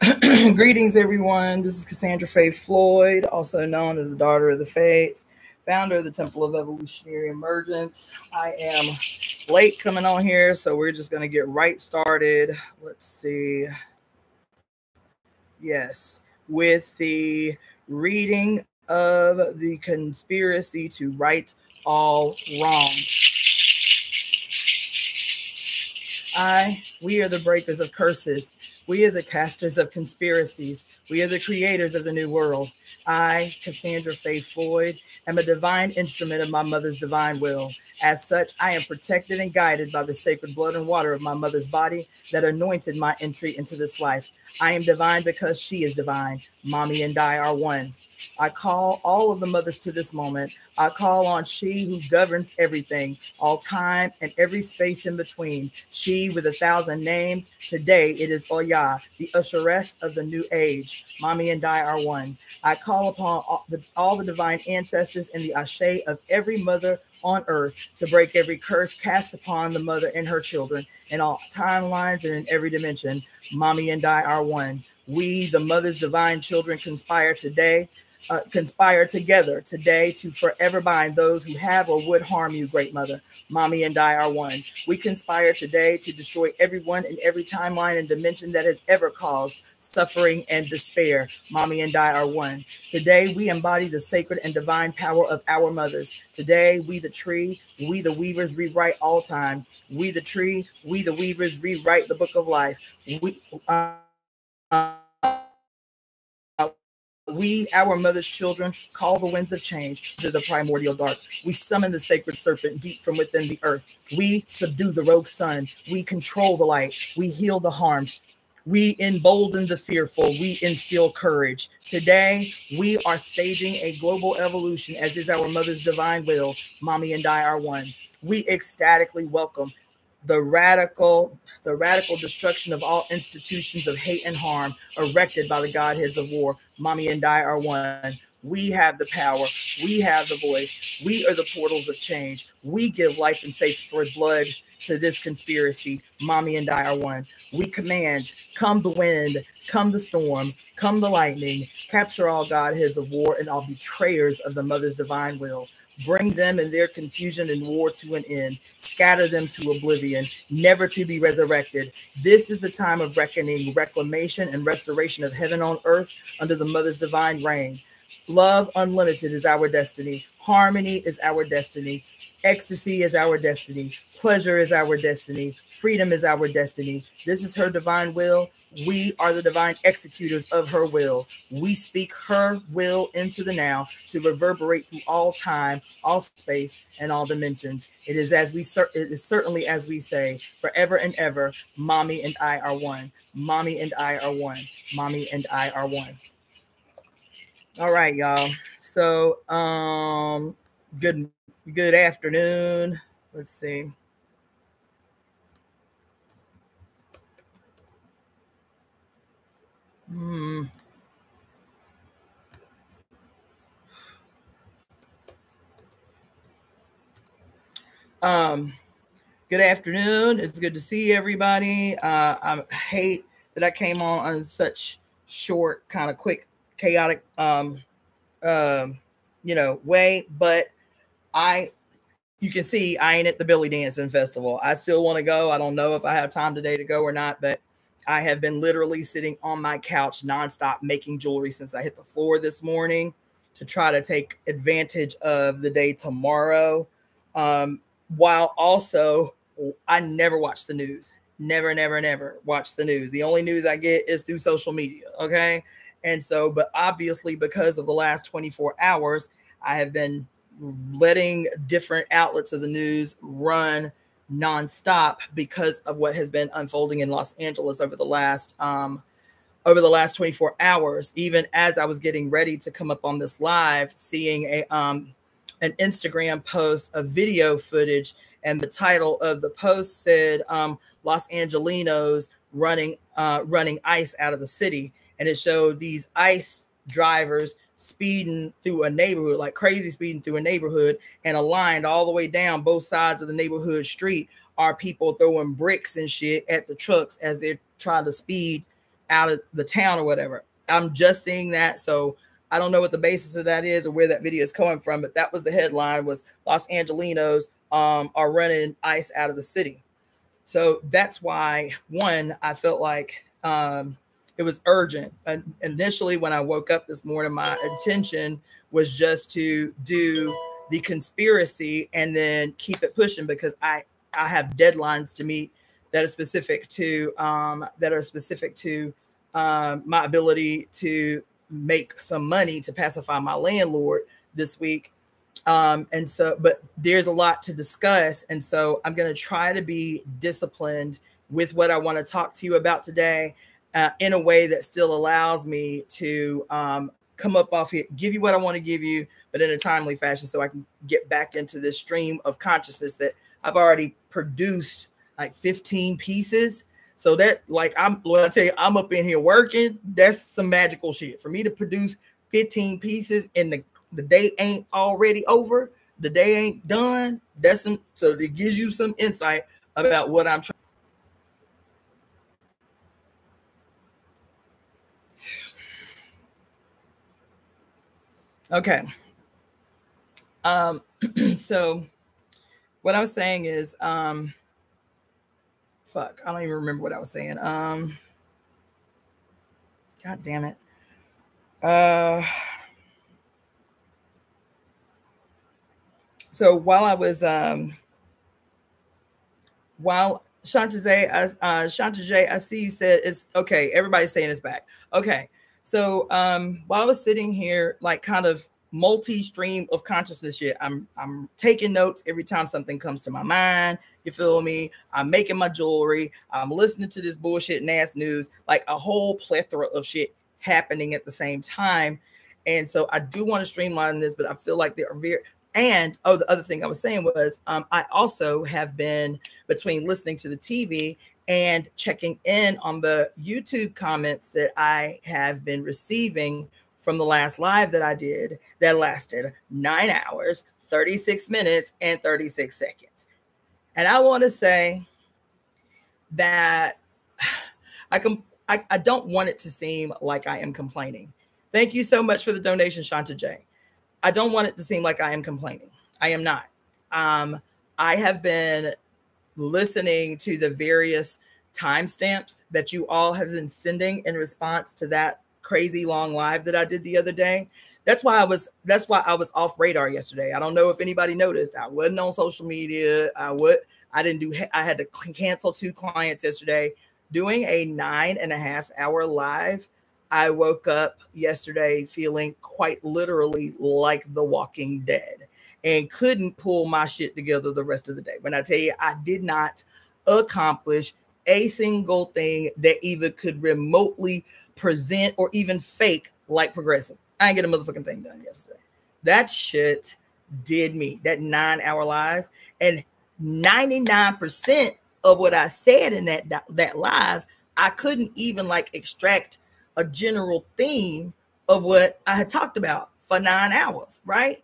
Greetings, everyone. This is Cassandra-Floyd, also known as the Daughter of the Fates, founder of the Temple of Evolutionary Emergence. I am late coming on here, so we're just going to get right started. Let's see. Yes, with the reading of the Conspiracy to Right All Wrongs. We are the breakers of curses. We are the casters of conspiracies. We are the creators of the new world. I, Cassandra-Floyd, am a divine instrument of my mother's divine will. As such, I am protected and guided by the sacred blood and water of my mother's body that anointed my entry into this life. I am divine because she is divine. Mommy and I are one. I call all of the mothers to this moment. I call on she who governs everything, all time and every space in between. She with 1,000 names. Today it is Oya, the Usheress of the new age. Mommy and I are one. I call upon all the divine ancestors in the ashe of every mother on earth to break every curse cast upon the mother and her children in all timelines and in every dimension. Mommy and I are one. We, the mother's divine children, conspire together today to forever bind those who have or would harm you, great mother. Mommy and I are one. We conspire today to destroy everyone in every timeline and dimension that has ever caused suffering and despair. Mommy and I are one. Today, we embody the sacred and divine power of our mothers. Today, we the tree, we the weavers rewrite all time. We the tree, we the weavers rewrite the book of life. We, our mother's children, call the winds of change to the primordial dark. We summon the sacred serpent deep from within the earth. We subdue the rogue sun. We control the light. We heal the harmed. We embolden the fearful. We instill courage. Today, we are staging a global evolution, as is our mother's divine will. Mommy and I are one. We ecstatically welcome the radical destruction of all institutions of hate and harm erected by the godheads of war. Mommy and I are one. We have the power. We have the voice. We are the portals of change. We give life and sacred blood to this conspiracy. Mommy and I are one. We command, come the wind, come the storm, come the lightning, capture all godheads of war and all betrayers of the mother's divine will. Bring them and their confusion and war to an end. Scatter them to oblivion, never to be resurrected. This is the time of reckoning, reclamation, and restoration of heaven on earth under the mother's divine reign. Love unlimited is our destiny. Harmony is our destiny. Ecstasy is our destiny. Pleasure is our destiny. Freedom is our destiny. This is her divine will. We are the divine executors of her will. We speak her will into the now to reverberate through all time, all space, and all dimensions. It is certainly as we say, forever and ever, Mommy and I are one. Mommy and I are one. Mommy and I are one. All right, y'all. So, good afternoon. Let's see. Good afternoon. It's good to see everybody. I hate that I came on such short, kind of quick, chaotic, way, but you can see I ain't at the Billy Dancing Festival. I still want to go. I don't know if I have time today to go or not, but I have been literally sitting on my couch nonstop making jewelry since I hit the floor this morning to try to take advantage of the day tomorrow. While also, I never watch the news. Never watch the news. The only news I get is through social media. Okay. And so, but obviously because of the last 24 hours, I have been letting different outlets of the news run nonstop because of what has been unfolding in Los Angeles over the last 24 hours. Even as I was getting ready to come up on this live, seeing an Instagram post of video footage, and the title of the post said Los Angelinos running ice out of the city, and it showed these ICE drivers speeding through a neighborhood, like crazy speeding through a neighborhood, and aligned all the way down both sides of the neighborhood street are people throwing bricks and shit at the trucks as they're trying to speed out of the town or whatever. I'm just seeing that. So I don't know what the basis of that is or where that video is coming from, but that was the headline, was Los Angelinos are running ICE out of the city. So that's why, one, I felt like it was urgent. Initially, when I woke up this morning, my intention was just to do the conspiracy and then keep it pushing, because I have deadlines to meet that are specific to my ability to make some money to pacify my landlord this week. And so, but there's a lot to discuss. And so I'm going to try to be disciplined with what I want to talk to you about today, in a way that still allows me to come up off here, give you what I want to give you, but in a timely fashion, so I can get back into this stream of consciousness that I've already produced like 15 pieces. So that, like, when I tell you I'm up in here working, that's some magical shit. For me to produce 15 pieces and the day ain't already over, the day ain't done, that's some, so it gives you some insight about what I'm trying. Okay. So what I was saying is, fuck, I don't even remember what I was saying. God damn it. So while I was, while Shantae, I see you said it's okay. Everybody's saying it's back. Okay. So while I was sitting here, like kind of multi-stream of consciousness shit, I'm taking notes every time something comes to my mind. You feel me? I'm making my jewelry. I'm listening to this bullshit and ass news, like a whole plethora of shit happening at the same time. And so I do want to streamline this, but I feel like there are very, and oh, the other thing I was saying was I also have been, between listening to the TV and checking in on the YouTube comments that I have been receiving from the last live that I did that lasted 9 hours, 36 minutes, and 36 seconds. And I want to say that I don't want it to seem like I am complaining. Thank you so much for the donation, Shanta J. I don't want it to seem like I am complaining. I am not. I have been listening to the various timestamps that you all have been sending in response to that crazy long live that I did the other day. That's why I was off radar yesterday. I don't know if anybody noticed. I wasn't on social media. I had to cancel 2 clients yesterday. Doing a 9.5 hour live, I woke up yesterday feeling quite literally like The Walking Dead and couldn't pull my shit together the rest of the day. When I tell you, I did not accomplish a single thing that either could remotely present or even fake like progressive. I ain't get a motherfucking thing done yesterday. That shit did me, that 9 hour live. And 99% of what I said in that live, I couldn't even like extract a general theme of what I had talked about for 9 hours, right?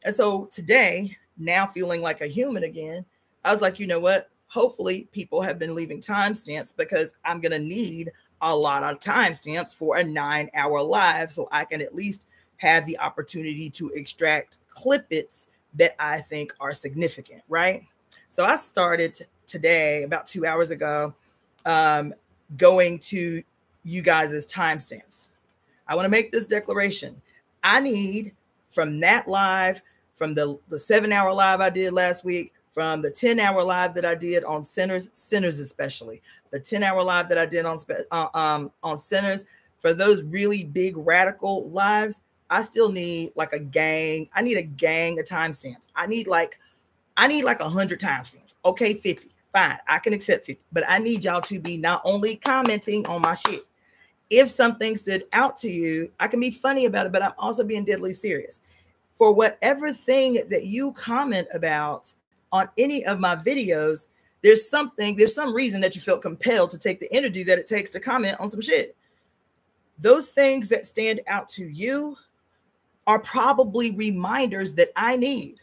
And so today, now feeling like a human again, I was like, you know what? Hopefully people have been leaving timestamps, because I'm going to need a lot of timestamps for a 9 hour live, so I can at least have the opportunity to extract clippets that I think are significant, right? So I started today, about 2 hours ago, going to you guys' timestamps. I want to make this declaration. I need from that live, from the 7 hour live I did last week, from the 10 hour live that I did on sinners especially, the 10 hour live that I did on sinners, for those really big radical lives, I still need like a gang. I need a gang of timestamps. I need like 100 timestamps. Okay, 50. Fine. I can accept 50. But I need y'all to be not only commenting on my shit. If something stood out to you, I can be funny about it, but I'm also being deadly serious. For whatever thing that you comment about on any of my videos, there's some reason that you felt compelled to take the energy that it takes to comment on some shit. Those things that stand out to you are probably reminders that I need.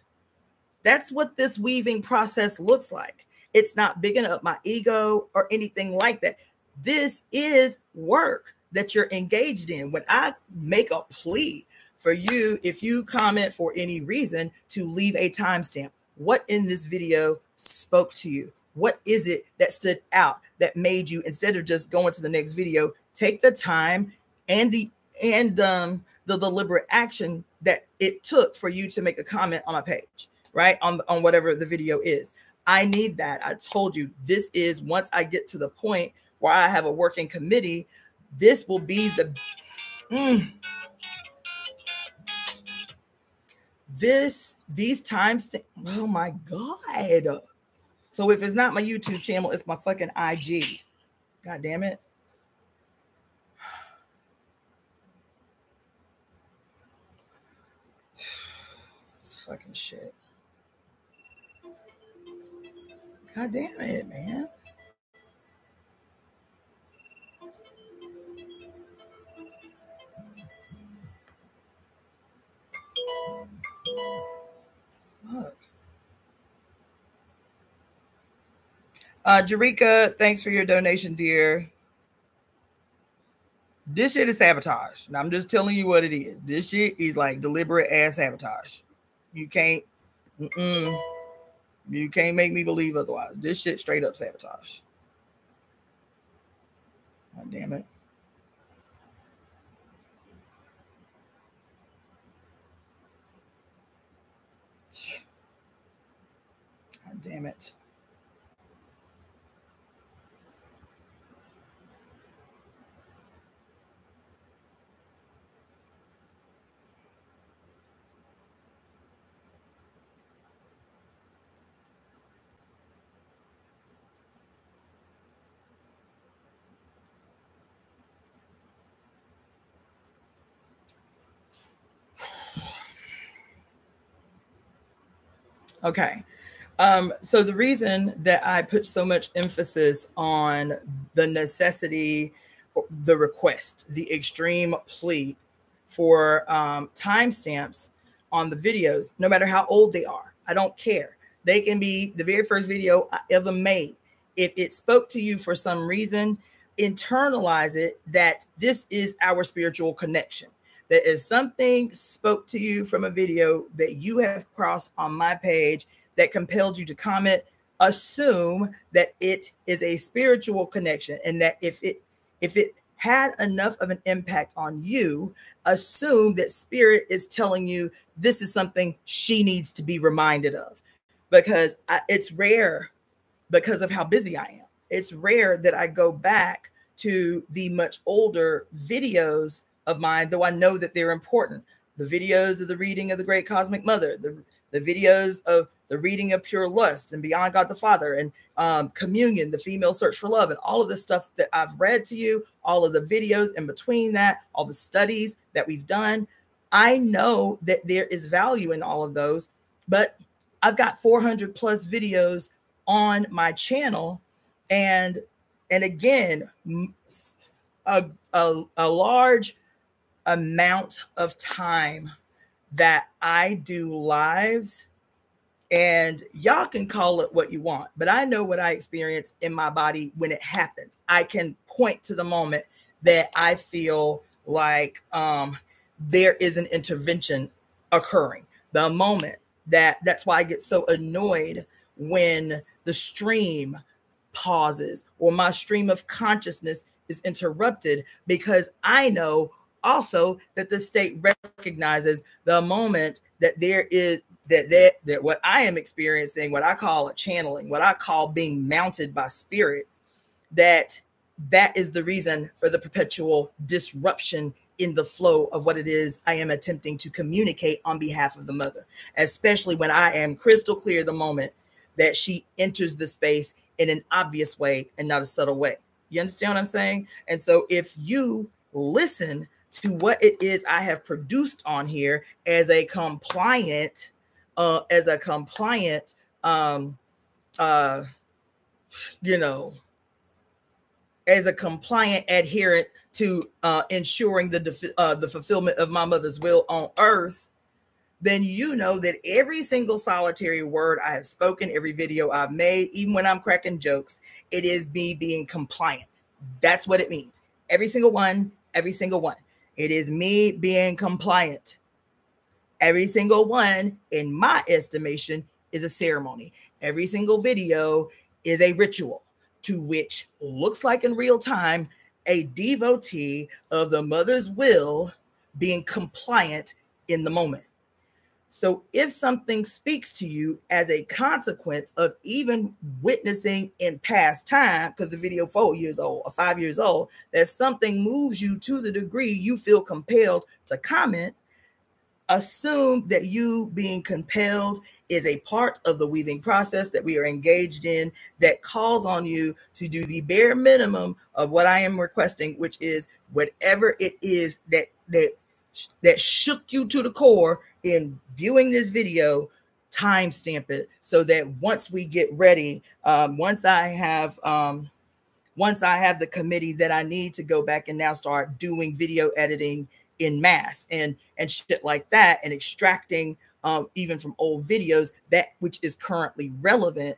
That's what this weaving process looks like. It's not bigging up my ego or anything like that. This is work that you're engaged in. When I make a plea for you, if you comment for any reason, to leave a timestamp. What in this video spoke to you? What is it that stood out that made you, instead of just going to the next video, take the time and the deliberate action that it took for you to make a comment on my page, right? On whatever the video is. I need that. I told you, this is, once I get to the point where I have a working committee, this will be the these times. Oh my God. So if it's not my YouTube channel, it's my fucking IG. God damn it. It's fucking shit. God damn it, man. Fuck. Jerika, thanks for your donation, dear. This shit is sabotage. And I'm just telling you what it is. This shit is like deliberate ass sabotage. You can't make me believe otherwise. This shit straight up sabotage. God damn it. God damn it. Okay. So the reason that I put so much emphasis on the necessity, the request, the extreme plea for timestamps on the videos, no matter how old they are, I don't care. They can be the very first video I ever made. If it spoke to you for some reason, internalize it that this is our spiritual connection. That if something spoke to you from a video that you have crossed on my page that compelled you to comment, assume that it is a spiritual connection, and that if it had enough of an impact on you, assume that spirit is telling you this is something she needs to be reminded of, because it's rare, because of how busy I am. It's rare that I go back to the much older videos of mine, though I know that they're important. The videos of the reading of the Great Cosmic Mother, the videos of the reading of Pure Lust and Beyond God the Father, and Communion, the Female Search for Love, and all of the stuff that I've read to you, all of the videos in between that, all the studies that we've done. I know that there is value in all of those, but I've got 400 plus videos on my channel. And again, a large amount of time that I do lives, and y'all can call it what you want, but I know what I experience in my body when it happens. I can point to the moment that I feel like there is an intervention occurring. The moment that's why I get so annoyed when the stream pauses or my stream of consciousness is interrupted, because I know also that the state recognizes the moment that there is that what I am experiencing, what I call a channeling, what I call being mounted by spirit, that is the reason for the perpetual disruption in the flow of what it is I am attempting to communicate on behalf of the mother, especially when I am crystal clear the moment that she enters the space in an obvious way and not a subtle way. You understand what I'm saying? And so if you listen to what it is I have produced on here as a compliant, as a compliant adherent to ensuring the fulfillment of my mother's will on earth, then you know that every single solitary word I have spoken, every video I've made, even when I'm cracking jokes, it is me being compliant. That's what it means. Every single one, every single one. It is me being compliant. Every single one, in my estimation, is a ceremony. Every single video is a ritual to which looks like in real time a devotee of the mother's will being compliant in the moment. So if something speaks to you as a consequence of even witnessing in past time, because the video 4 years old or 5 years old, that something moves you to the degree you feel compelled to comment, assume that you being compelled is a part of the weaving process that we are engaged in that calls on you to do the bare minimum of what I am requesting, which is whatever it is that shook you to the core in viewing this video, timestamp it so that once we get ready, once I have the committee that I need to go back and now start doing video editing in mass and shit like that, and extracting even from old videos that which is currently relevant,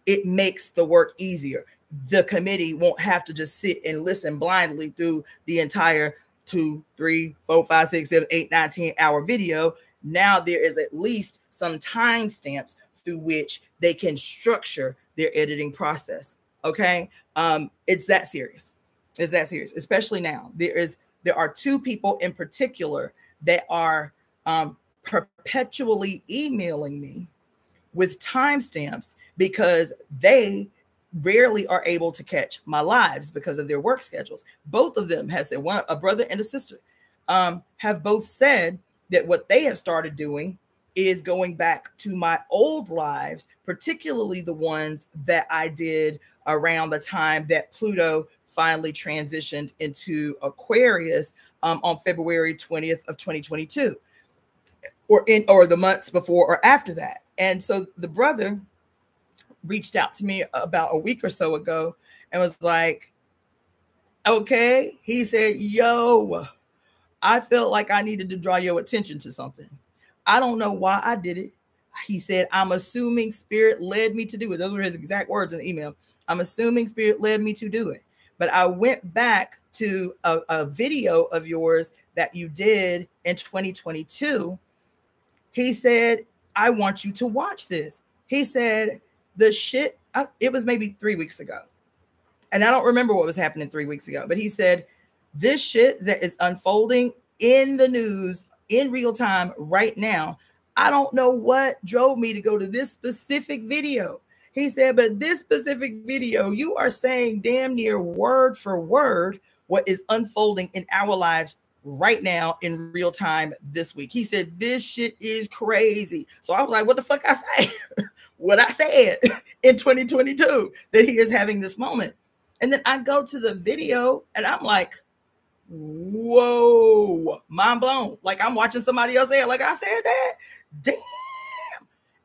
it makes the work easier. The committee won't have to just sit and listen blindly through the entire 2, 3, 4, 5, 6, 7, 8, 9, 10 hour video. Now there is at least some timestamps through which they can structure their editing process. Okay. It's that serious. It's that serious, especially now. There are 2 people in particular that are perpetually emailing me with timestamps because they rarely are able to catch my lives because of their work schedules. Both of them have said, a brother and a sister, have both said that what they have started doing is going back to my old lives, particularly the ones that I did around the time that Pluto finally transitioned into Aquarius on February 20th of 2022, or the months before or after that. And so the brother reached out to me about a week or so ago and was like, okay. He said, yo, I felt like I needed to draw your attention to something. I don't know why I did it. He said, I'm assuming spirit led me to do it. Those were his exact words in the email. I'm assuming spirit led me to do it. But I went back to a video of yours that you did in 2022. He said, I want you to watch this. He said, it was maybe 3 weeks ago. And I don't remember what was happening 3 weeks ago, but he said, this shit that is unfolding in the news in real time right now, I don't know what drove me to go to this specific video. He said, but this specific video, you are saying damn near word for word what is unfolding in our lives right now in real time this week. He said, this shit is crazy. So I was like, what the fuck I say? What I said in 2022, that he is having this moment. And then I go to the video and I'm like, whoa, mind blown. Like I'm watching somebody else say it. Like I said that. Damn.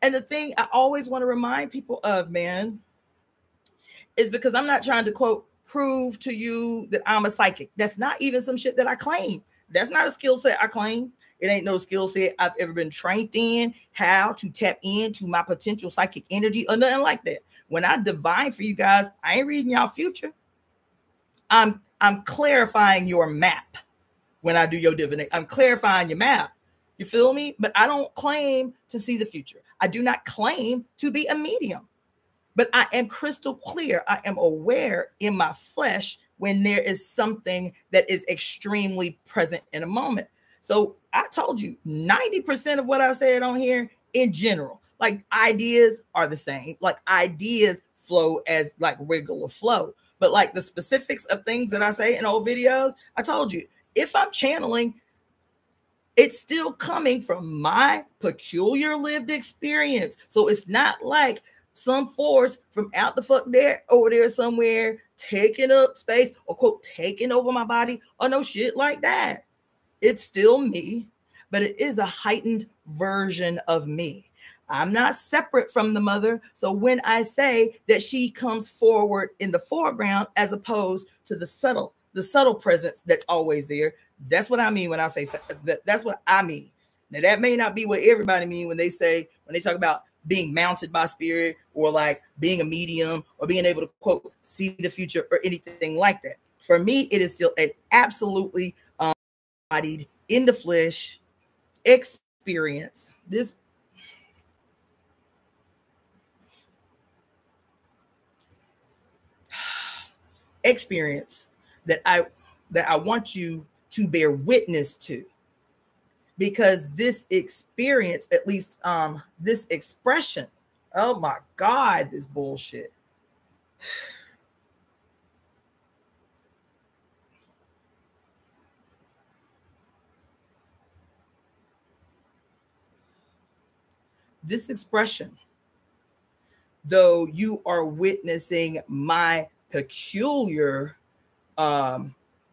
And the thing I always want to remind people of, man, is because I'm not trying to quote, prove to you that I'm a psychic. That's not even some shit that I claim. That's not a skill set I claim. It ain't no skill set I've ever been trained in, how to tap into my potential psychic energy or nothing like that. When I divine for you guys, I ain't reading y'all future. I'm clarifying your map. When I do your divination, I'm clarifying your map. You feel me? But I don't claim to see the future. I do not claim to be a medium, but I am crystal clear. I am aware in my flesh when there is something that is extremely present in a moment. So I told you 90% of what I've said on here in general, like ideas are the same. Like ideas flow as like regular flow, but like the specifics of things that I say in old videos, I told you, if I'm channeling, it's still coming from my peculiar lived experience. So it's not like some force from out the fuck there over there somewhere taking up space or quote taking over my body or no shit like that. It's still me, but it is a heightened version of me. I'm not separate from the mother. So when I say that she comes forward in the foreground as opposed to the subtle presence that's always there, that's what I mean when I say that. That's what I mean. Now that may not be what everybody mean when they talk about being mounted by spirit, or like being a medium, or being able to quote see the future or anything like that. For me, it is still an absolutely bodied in the flesh experience. This experience that I want you to bear witness to, because this experience, at least this expression, oh my God, this bullshit. This expression, though you are witnessing my peculiar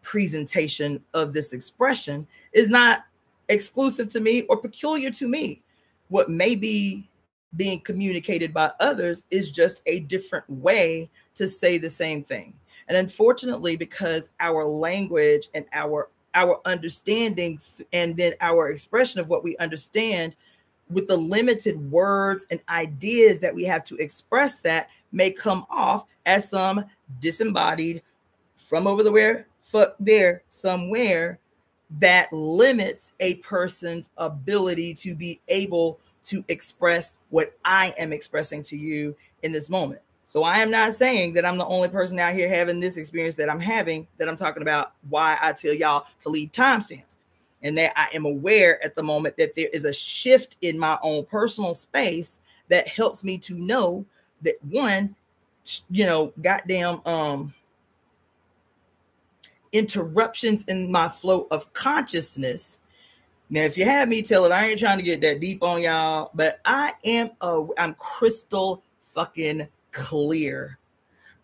presentation of this expression, is not exclusive to me or peculiar to me. What may be being communicated by others is just a different way to say the same thing. And unfortunately, because our language and our understanding and then our expression of what we understand, with the limited words and ideas that we have to express, that may come off as some disembodied from over there somewhere, that limits a person's ability to be able to express what I am expressing to you in this moment. So I am not saying that I'm the only person out here having this experience that I'm having, that I'm talking about why I tell y'all to leave timestamps. And that I am aware at the moment that there is a shift in my own personal space that helps me to know that, one, goddamn interruptions in my flow of consciousness. Now, if you have me tell it, I ain't trying to get that deep on y'all, but I'm crystal fucking clear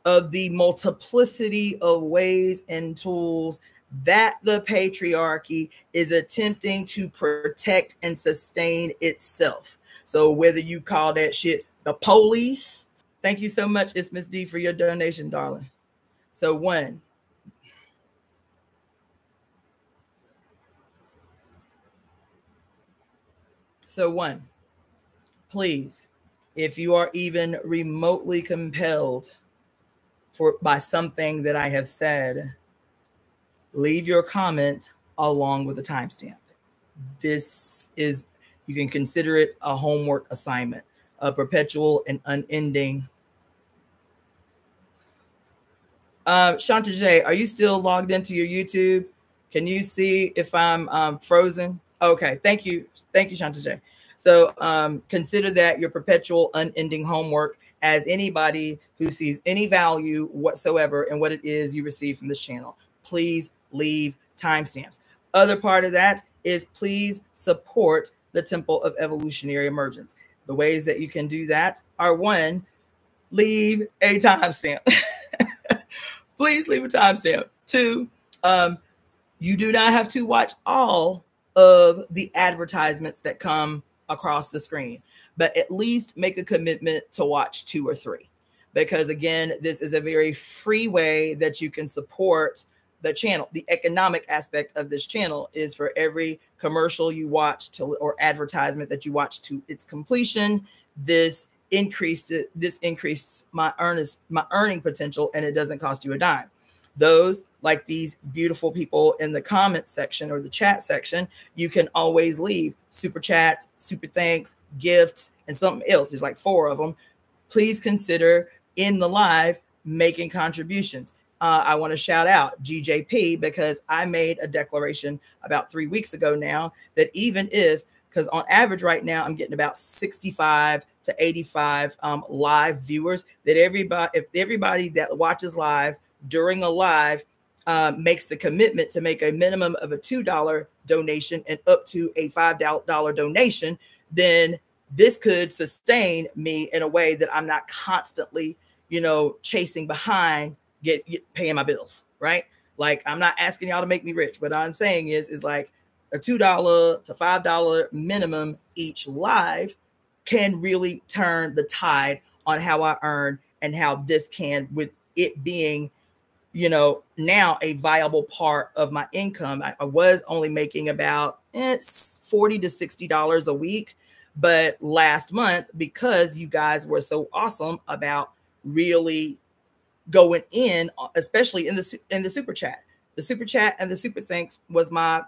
of the multiplicity of ways and tools that the patriarchy is attempting to protect and sustain itself. So whether you call that shit the police, thank you so much, it's Miss D, for your donation, darling. So one, please, if you are even remotely compelled by something that I have said, leave your comment along with a timestamp. This is, you can consider it a homework assignment, a perpetual and unending. Shanta J, are you still logged into your YouTube? Can you see if I'm frozen? Okay, thank you. Thank you, Shanta J. So consider that your perpetual unending homework, as anybody who sees any value whatsoever in what it is you receive from this channel. Please leave timestamps. Other part of that is, please support the Temple of Evolutionary Emergence. The ways that you can do that are, one, leave a timestamp. Please leave a timestamp. Two, you do not have to watch all of the advertisements that come across the screen, but at least make a commitment to watch 2 or 3. Because again, this is a very free way that you can support the channel. The economic aspect of this channel is for every commercial you watch to, or advertisement that you watch to its completion, this increased my earning potential, and it doesn't cost you a dime. Those, like these beautiful people in the comment section or the chat section, you can always leave super chats, super thanks, gifts, and something else. There's like 4 of them. Please consider in the live making contributions. I want to shout out GJP, because I made a declaration about 3 weeks ago now that even if, because on average right now I'm getting about 65 to 85 live viewers, that if everybody that watches live during a live makes the commitment to make a minimum of a $2 donation and up to a $5 donation, then this could sustain me in a way that I'm not constantly, chasing behind paying my bills, right? Like, I'm not asking y'all to make me rich. What I'm saying is like a $2 to $5 minimum each live can really turn the tide on how I earn, and how this can, with it being, now a viable part of my income. I was only making about $40 to $60 a week. But last month, because you guys were so awesome about really going in, especially in the super chat. The super chat and the super thanks was my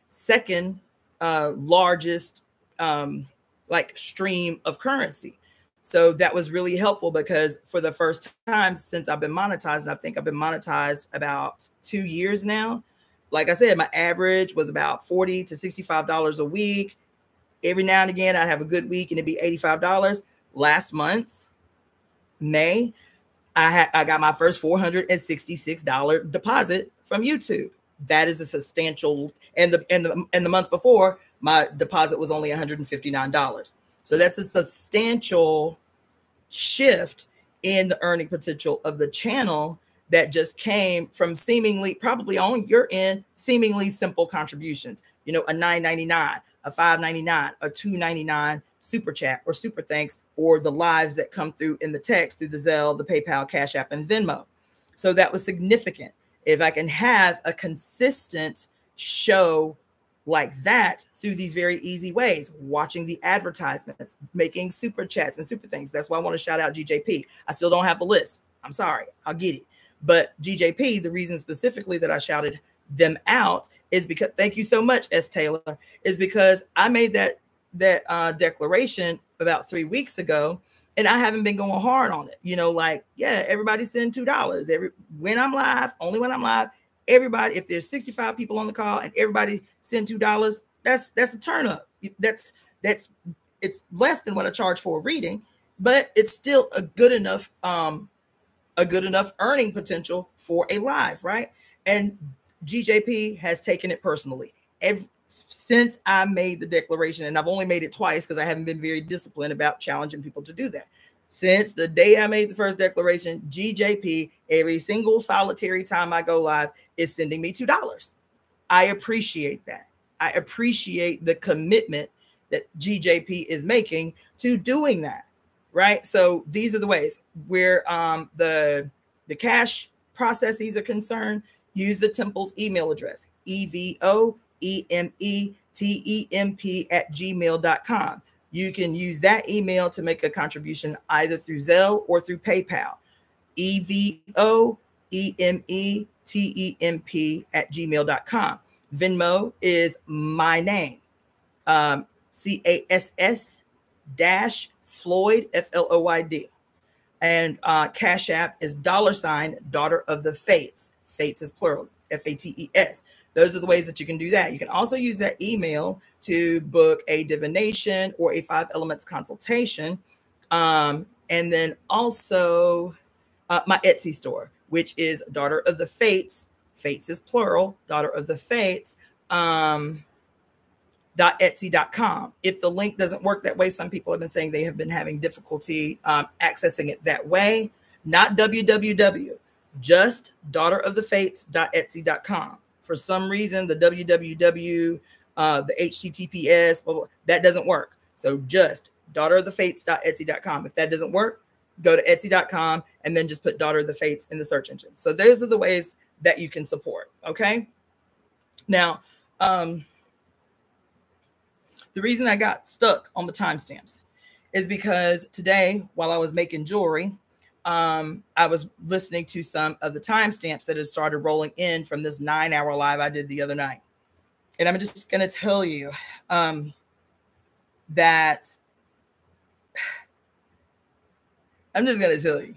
second largest like stream of currency. So that was really helpful because for the first time since I've been monetized, and I think I've been monetized about 2 years now. Like I said, my average was about $40 to $65 a week. Every now and again, I'd have a good week and it'd be $85. Last month, May, I got my first $466 deposit from YouTube. That is a substantial, and the month before, my deposit was only $159. So that's a substantial shift in the earning potential of the channel that just came from seemingly, probably on your end, seemingly simple contributions. You know, a $9.99, a $5.99, a $2.99 super chat or super thanks, or the lives that come through in the text through the Zelle, the PayPal, Cashapp, and Venmo. So that was significant. If I can have a consistent show like that through these very easy ways, watching the advertisements, making super chats and super things. That's why I want to shout out GJP. I still don't have the list. I'm sorry. I'll get it. But GJP, the reason specifically that I shouted them out is because, thank you so much, S. Taylor, is because I made that declaration about 3 weeks ago, and I haven't been going hard on it. You know, like, yeah, everybody send $2 when I'm live, only when I'm live. Everybody, if there's 65 people on the call and everybody send $2, that's a turn up. That's it's less than what I charge for a reading, but it's still a good enough earning potential for a live, right? And GJP has taken it personally. Since I made the declaration, and I've only made it twice because I haven't been very disciplined about challenging people to do that. Since the day I made the first declaration, GJP, every single solitary time I go live, is sending me $2. I appreciate that. I appreciate the commitment that GJP is making to doing that, right? So these are the ways where the cash processes are concerned. Use the temple's email address, evoemetemp@gmail.com. You can use that email to make a contribution either through Zelle or through PayPal. evoemetemp@gmail.com. Venmo is my name, CASS-Floyd, FLOYD. And Cash App is $Daughter-of-the-Fates. Fates is plural, FATES. Those are the ways that you can do that. You can also use that email to book a divination or a 5 elements consultation. And then also my Etsy store, which is Daughter of the Fates. Fates is plural, Daughter of the Fates. .etsy.com. If the link doesn't work that way, some people have been saying they have been having difficulty accessing it that way. Not www, just DaughterOfTheFates.etsy.com. For some reason, the www, the HTTPS, that doesn't work. So just DaughterOfTheFates.etsy.com. If that doesn't work, go to Etsy.com and then just put Daughter of the Fates in the search engine. So those are the ways that you can support. Okay. Now, the reason I got stuck on the timestamps is because today, while I was making jewelry, I was listening to some of the timestamps that had started rolling in from this 9-hour live I did the other night. And I'm just going to tell you that I'm just going to tell you.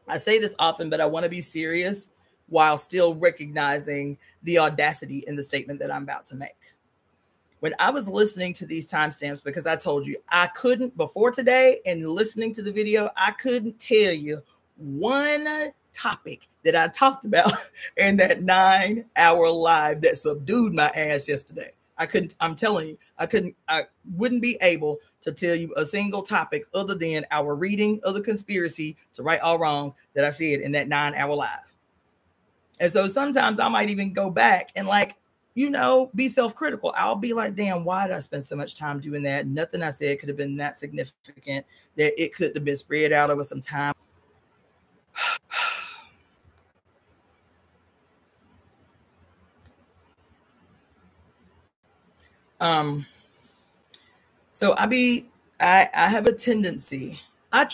I say this often, but I want to be serious while still recognizing the audacity in the statement that I'm about to make. When I was listening to these timestamps, because I told you I couldn't before today and listening to the video, I couldn't tell you one topic that I talked about in that 9-hour live that subdued my ass yesterday. I couldn't, I'm telling you, I wouldn't be able to tell you a single topic other than our reading of the conspiracy to right all wrongs that I said in that 9-hour live. And so sometimes I might even go back and be self-critical. I'll be like, damn, why did I spend so much time doing that? Nothing I said could have been that significant that it could have been spread out over some time. So I have a tendency, I'm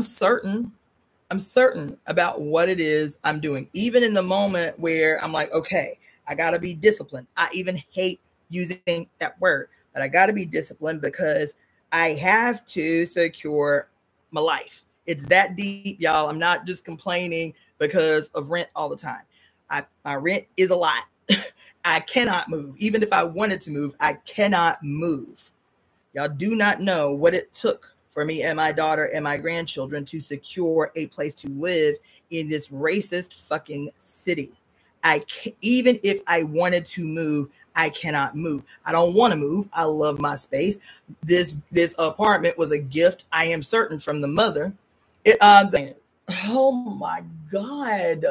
certain about what it is I'm doing, even in the moment where I'm like, okay, I got to be disciplined. I even hate using that word, but I got to be disciplined because I have to secure my life. It's that deep, y'all. I'm not just complaining because of rent all the time. My rent is a lot. I cannot move. Even if I wanted to move, I cannot move. Y'all do not know what it took for me and my daughter and my grandchildren to secure a place to live in this racist fucking city. Even if I wanted to move, I cannot move. I don't want to move. I love my space. This apartment was a gift, I am certain, from the mother. Oh my God.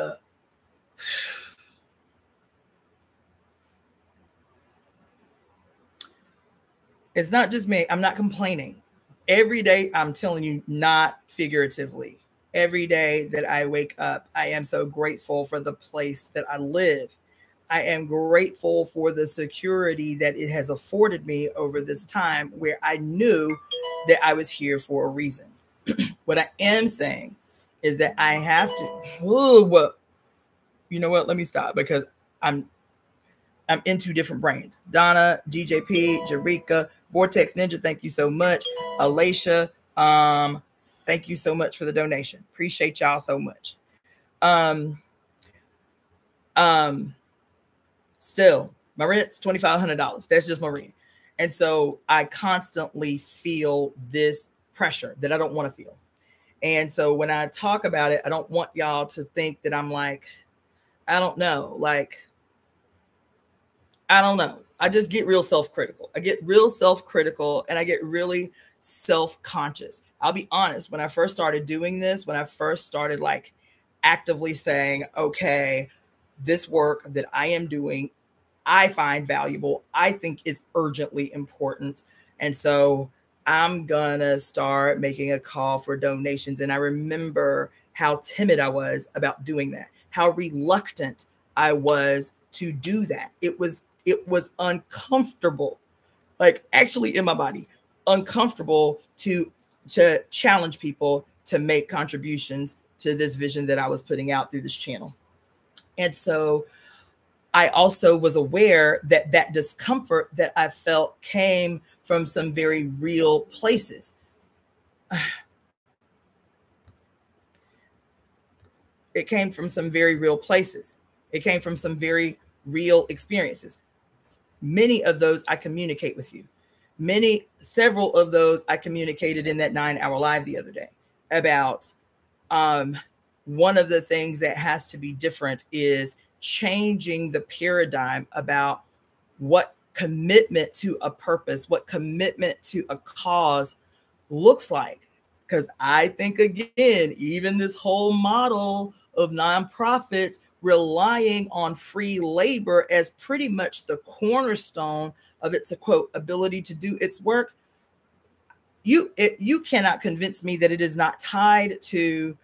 It's not just me. I'm not complaining. Every day, I'm telling you, not figuratively. Every day that I wake up, I am so grateful for the place that I live. I am grateful for the security that it has afforded me over this time where I knew that I was here for a reason. What I am saying is that I have to, you know what? Let me stop because I'm in two different brains. Donna, DJP, Jarika, Vortex Ninja, thank you so much. Alacia, thank you so much for the donation. Appreciate y'all so much. Still, my rent's $2,500. That's just my rent. And so I constantly feel this pressure that I don't want to feel. And so when I talk about it, I don't want y'all to think that I'm like, I don't know, like, I don't know. I just get real self-critical. I get real self-critical and I get really self-conscious. I'll be honest. When I first started doing this, when I first started like actively saying, okay, this work that I am doing, I find valuable, I think is urgently important. And so I'm gonna start making a call for donations. And I remember how timid I was about doing that, how reluctant I was to do that. It was uncomfortable, like actually in my body, uncomfortable to challenge people to make contributions to this vision that I was putting out through this channel. And so I also was aware that that discomfort that I felt came from some very real places. It came from some very real places. It came from some very real experiences. Many of those I communicate with you. Several of those I communicated in that 9-hour live the other day about one of the things that has to be different is changing the paradigm about what commitment to a purpose, what commitment to a cause looks like. Because I think, again, even this whole model of nonprofits relying on free labor as pretty much the cornerstone of its, quote, ability to do its work, you cannot convince me that it is not tied to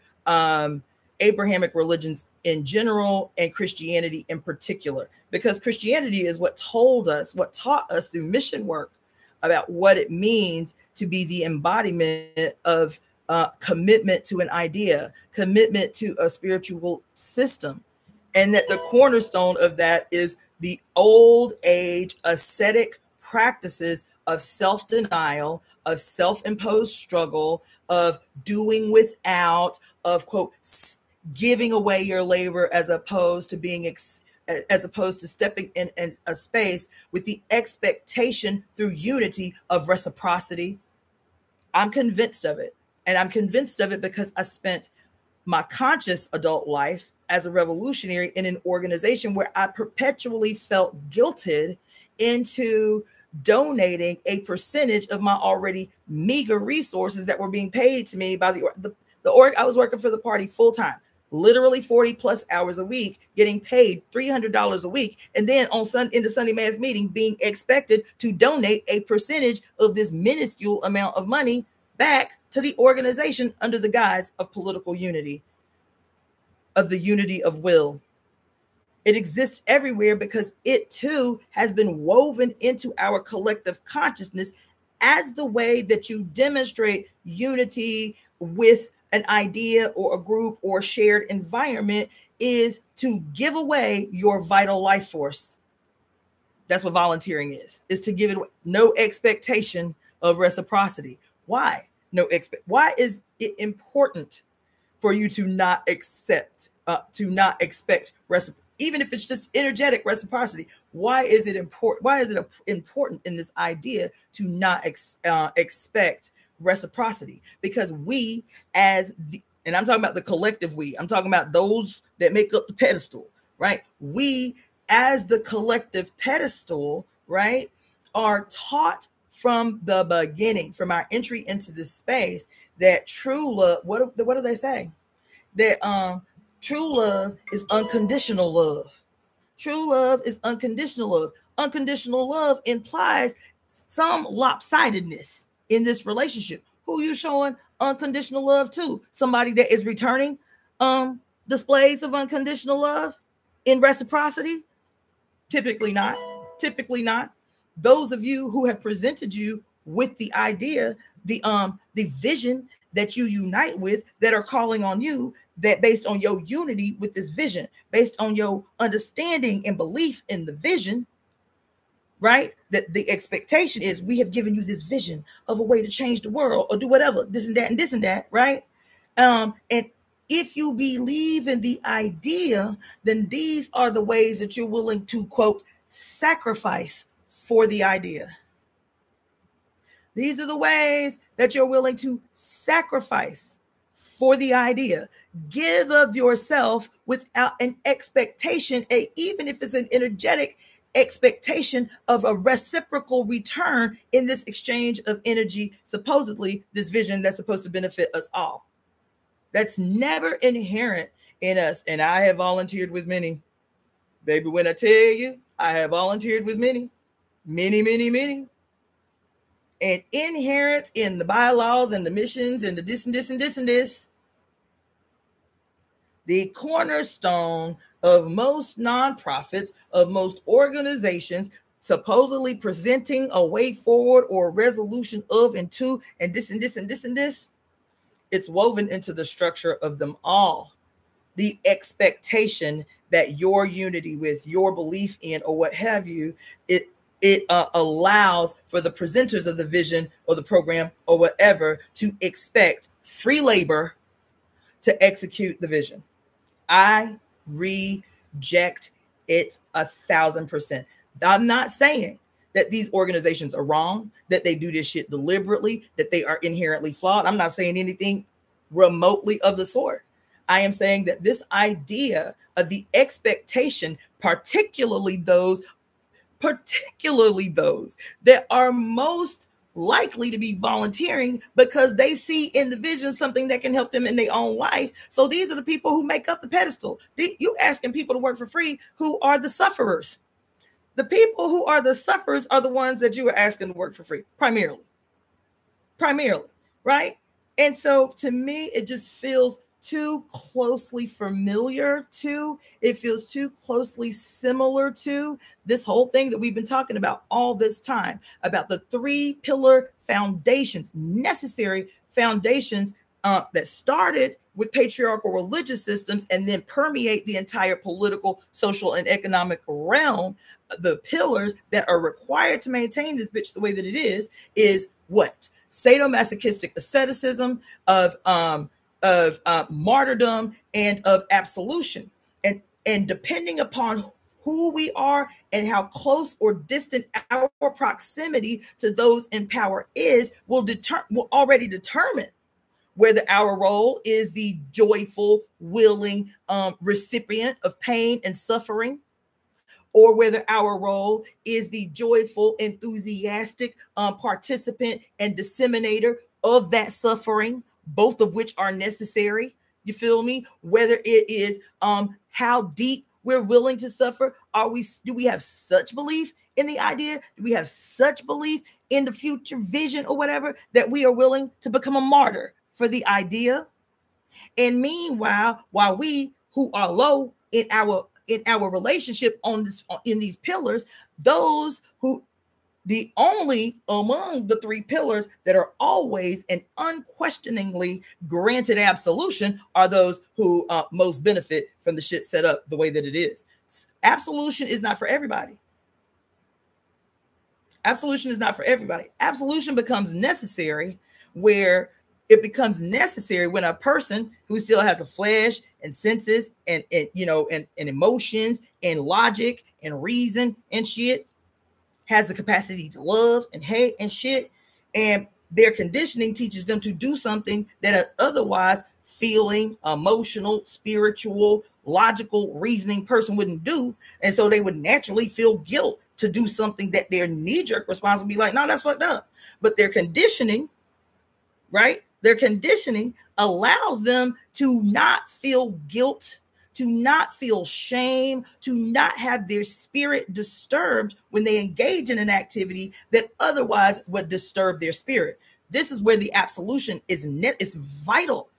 Abrahamic religions in general and Christianity in particular, because Christianity is what taught us through mission work about what it means to be the embodiment of commitment to an idea, commitment to a spiritual system. And that the cornerstone of that is the old age ascetic practices of self-denial, of self-imposed struggle, of doing without, of, quote, giving away your labor as opposed to being as opposed to stepping in a space with the expectation through unity of reciprocity. I'm convinced of it. And I'm convinced of it because I spent my conscious adult life as a revolutionary in an organization where I perpetually felt guilted into donating a percentage of my already meager resources that were being paid to me by the org. I was working for the party full time, literally 40 plus hours a week, getting paid $300 a week. And then in the Sunday Mass meeting, being expected to donate a percentage of this minuscule amount of money back to the organization under the guise of political unity, of the unity of will. It exists everywhere because it too has been woven into our collective consciousness as the way that you demonstrate unity with an idea or a group or shared environment is to give away your vital life force. That's what volunteering is to give it away. No expectation of reciprocity. Why? Why is it important for you to not expect reciprocity? Even if it's just energetic reciprocity, why is it important? Why is it important in this idea to not expect reciprocity? Because we, and I'm talking about the collective we, I'm talking about those that make up the pedestal, right? We, as the collective pedestal, right, are taught from the beginning, from our entry into this space, that true love, what do they say? That true love is unconditional love. True love is unconditional love. Unconditional love implies some lopsidedness in this relationship. Who you showing unconditional love to? Somebody that is returning displays of unconditional love in reciprocity? Typically not. Typically not. Those of you who have presented you with the idea, the vision that you unite with, that are calling on you, that based on your unity with this vision, based on your understanding and belief in the vision, right? That the expectation is, we have given you this vision of a way to change the world or do whatever, this and that and this and that, right? And if you believe in the idea, then these are the ways that you're willing to, quote, sacrifice for the idea. These are the ways that you're willing to sacrifice for the idea. Give of yourself without an expectation, even if it's an energetic expectation of a reciprocal return in this exchange of energy, supposedly this vision that's supposed to benefit us all. That's never inherent in us. And I have volunteered with many. Baby, when I tell you, I have volunteered with many. And inherent in the bylaws and the missions and the this and this and this and this, the cornerstone of most nonprofits, of most organizations, supposedly presenting a way forward or resolution of and to, and this and this and this and this, it's woven into the structure of them all. The expectation that your unity with, your belief in, or what have you, it allows for the presenters of the vision or the program or whatever to expect free labor to execute the vision. I reject it 1,000%. I'm not saying that these organizations are wrong, that they do this shit deliberately, that they are inherently flawed. I'm not saying anything remotely of the sort. I am saying that this idea of the expectation, particularly those that are most likely to be volunteering because they see in the vision something that can help them in their own life. So these are the people who make up the pedestal. You asking people to work for free who are the sufferers. The people who are the sufferers are the ones that you are asking to work for free, primarily, right? And so to me, it just feels too closely familiar to, it feels too closely similar to this whole thing that we've been talking about all this time, about the 3-pillar foundations, necessary foundations that started with patriarchal religious systems and then permeate the entire political, social, and economic realm. The pillars that are required to maintain this bitch the way that it is what? Sadomasochistic asceticism, of martyrdom, and of absolution. And depending upon who we are and how close or distant our proximity to those in power is, will already determine whether our role is the joyful, willing recipient of pain and suffering, or whether our role is the joyful, enthusiastic participant and disseminator of that suffering, both of which are necessary. You feel me? Whether it is how deep we're willing to suffer. Do we have such belief in the idea? Do we have such belief in the future vision or whatever that we are willing to become a martyr for the idea? And meanwhile, while we who are low in our in our relationship in these pillars, those who the only among the three pillars that are always and unquestioningly granted absolution are those who most benefit from the shit set up the way that it is. Absolution is not for everybody. Absolution is not for everybody. Absolution becomes necessary when a person who still has a flesh and senses and emotions and logic and reason and shit has the capacity to love and hate and shit, and their conditioning teaches them to do something that an otherwise feeling, emotional, spiritual, logical, reasoning person wouldn't do, and so they would naturally feel guilt to do something that their knee-jerk response would be like, no, that's fucked up. But their conditioning, right? Their conditioning allows them to not feel guilt, to not feel shame, to not have their spirit disturbed when they engage in an activity that otherwise would disturb their spirit. This is where the absolution is vital.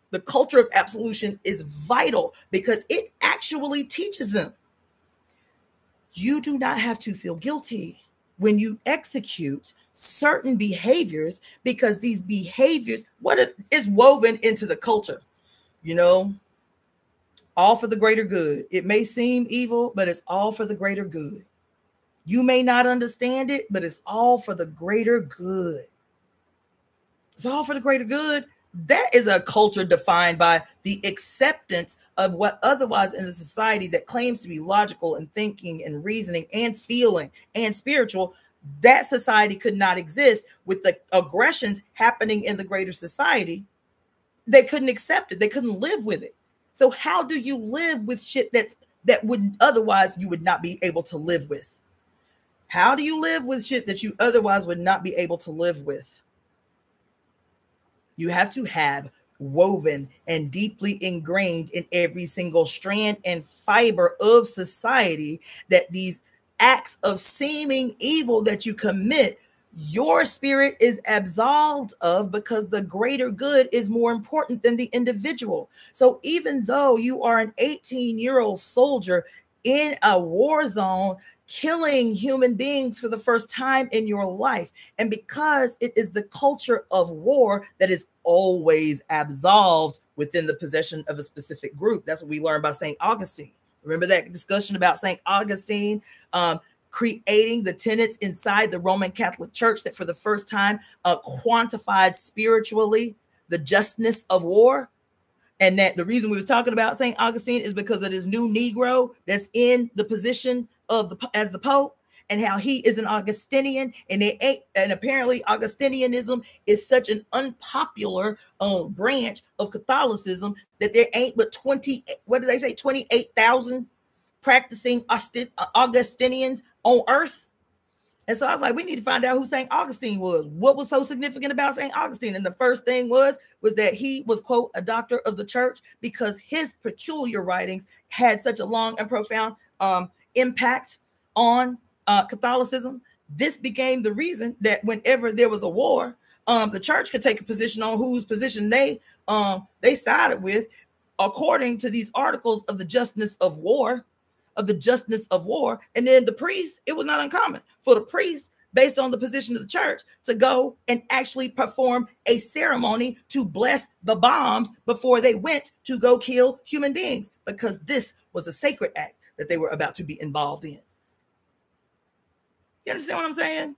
The culture of absolution is vital because it actually teaches them you do not have to feel guilty when you execute certain behaviors, because these behaviors, what it is woven into the culture, all for the greater good. It may seem evil, but it's all for the greater good. You may not understand it, but it's all for the greater good. It's all for the greater good. That is a culture defined by the acceptance of what otherwise in a society that claims to be logical and thinking and reasoning and feeling and spiritual, that society could not exist with the aggressions happening in the greater society. They couldn't accept it. They couldn't live with it. So how do you live with shit that would otherwise you would not be able to live with? How do you live with shit that you otherwise would not be able to live with? You have to have woven and deeply ingrained in every single strand and fiber of society that these acts of seeming evil that you commit, your spirit is absolved of, because the greater good is more important than the individual. So even though you are an 18-year-old soldier in a war zone, killing human beings for the first time in your life, and because it is the culture of war that is always absolved within the possession of a specific group. That's what we learned by St. Augustine. Remember that discussion about St. Augustine creating the tenets inside the Roman Catholic Church that for the first time quantified spiritually the justness of war? And that the reason we were talking about St. Augustine is because of this new Negro that's in the position of as the Pope, and how he is an Augustinian, and apparently Augustinianism is such an unpopular branch of Catholicism that there ain't but 28,000 practicing Augustinians on earth. And so I was like, we need to find out who St. Augustine was. What was so significant about St. Augustine? And the first thing was that he was, quote, a doctor of the church, because his peculiar writings had such a long and profound impact on Catholicism. This became the reason that whenever there was a war, the church could take a position on whose position they sided with, according to these articles of the justness of war. And then the priest, it was not uncommon for the priest, based on the position of the church, to go and actually perform a ceremony to bless the bombs before they went to go kill human beings, because this was a sacred act that they were about to be involved in. You understand what I'm saying?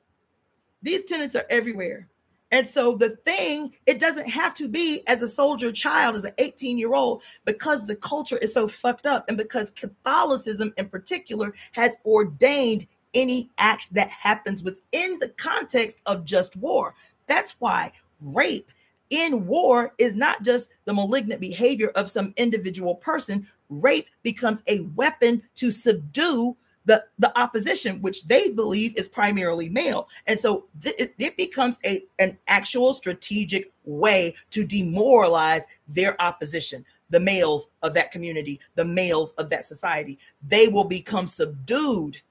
These tenets are everywhere. And so the thing, it doesn't have to be as a soldier child, as an 18-year-old, because the culture is so fucked up, and because Catholicism in particular has ordained any act that happens within the context of just war. That's why rape in war is not just the malignant behavior of some individual person. Rape becomes a weapon to subdue the opposition, which they believe is primarily male. And so it becomes an actual strategic way to demoralize their opposition, the males of that community, the males of that society. They will become subdued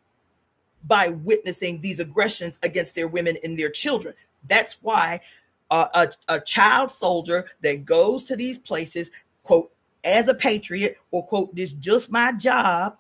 by witnessing these aggressions against their women and their children. That's why a child soldier that goes to these places, quote, as a patriot, or quote, this just my job,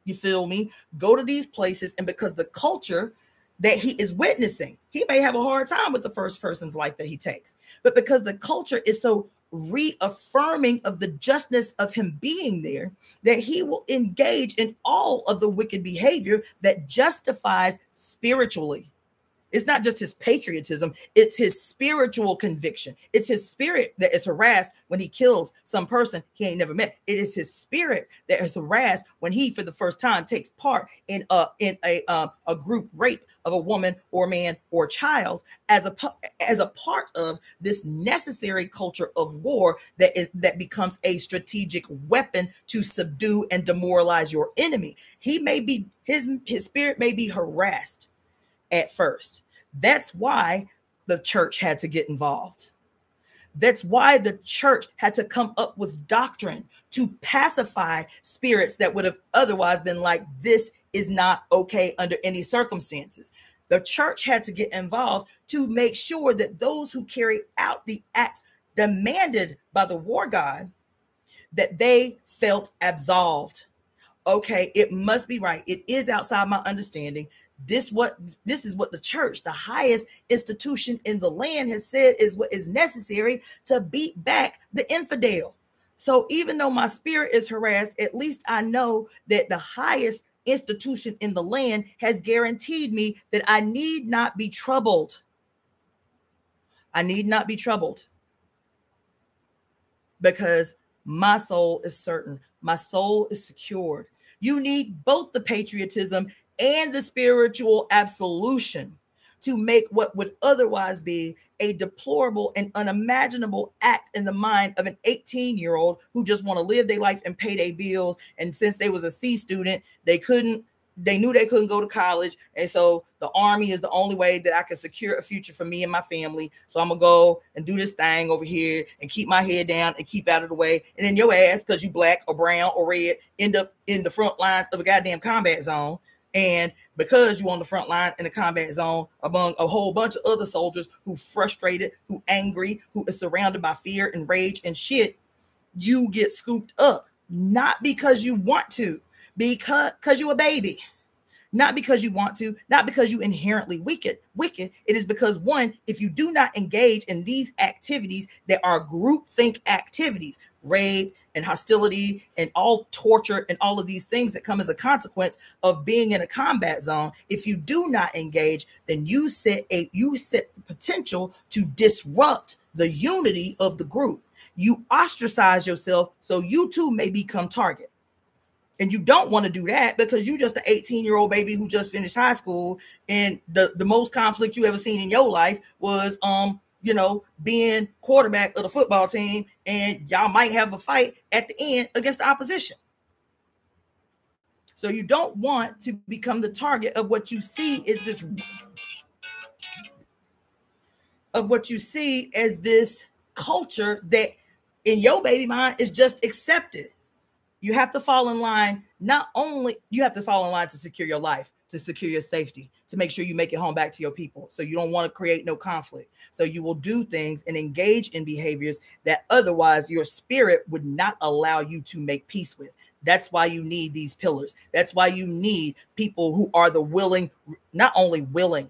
You feel me? Go to these places, and because the culture that he is witnessing, he may have a hard time with the first person's life that he takes, but because the culture is so reaffirming of the justness of him being there, that he will engage in all of the wicked behavior that justifies spiritually. It's not just his patriotism, it's his spiritual conviction. It's his spirit that is harassed when he kills some person he ain't never met. It is his spirit that is harassed when he, for the first time, takes part in a group rape of a woman or man or child as a part of this necessary culture of war that becomes a strategic weapon to subdue and demoralize your enemy. He may be his spirit may be harassed at first. That's why the church had to get involved. That's why the church had to come up with doctrine to pacify spirits that would have otherwise been like, this is not okay under any circumstances. The church had to get involved to make sure that those who carry out the acts demanded by the war god, that they felt absolved. Okay, it must be right. It is outside my understanding. This is what the church, the highest institution in the land, has said is what is necessary to beat back the infidel. So even though my spirit is harassed, at least I know that the highest institution in the land has guaranteed me that I need not be troubled. I need not be troubled, because my soul is certain. My soul is secured. You need both the patriotism and the spiritual absolution to make what would otherwise be a deplorable and unimaginable act in the mind of an 18-year-old who just want to live their life and pay their bills. And since they was a C student, they knew they couldn't go to college. And so the army is the only way that I can secure a future for me and my family. So I'm going to go and do this thing over here and keep my head down and keep out of the way. And then your ass, because you black or brown or red, end up in the front lines of a goddamn combat zone. And because you on the front line in the combat zone among a whole bunch of other soldiers who frustrated, who angry, who is surrounded by fear and rage and shit, you get scooped up. Not because you want to, because you a baby. Not because you want to, not because you inherently wicked. It is because, one, if you do not engage in these activities that are groupthink activities, rape and hostility and all torture and all of these things that come as a consequence of being in a combat zone, if you do not engage, then you set the potential to disrupt the unity of the group. You ostracize yourself so you too may become target. And you don't want to do that because you just an 18-year-old baby who just finished high school, and the most conflict you ever seen in your life was being quarterback of the football team, and y'all might have a fight at the end against the opposition. So you don't want to become the target of what you see is this, of what you see as this culture that in your baby mind is just accepted. You have to fall in line. Not only you have to fall in line to secure your life, to secure your safety, to make sure you make it home back to your people. So you don't want to create no conflict. So you will do things and engage in behaviors that otherwise your spirit would not allow you to make peace with. That's why you need these pillars. That's why you need people who are the willing, not only willing,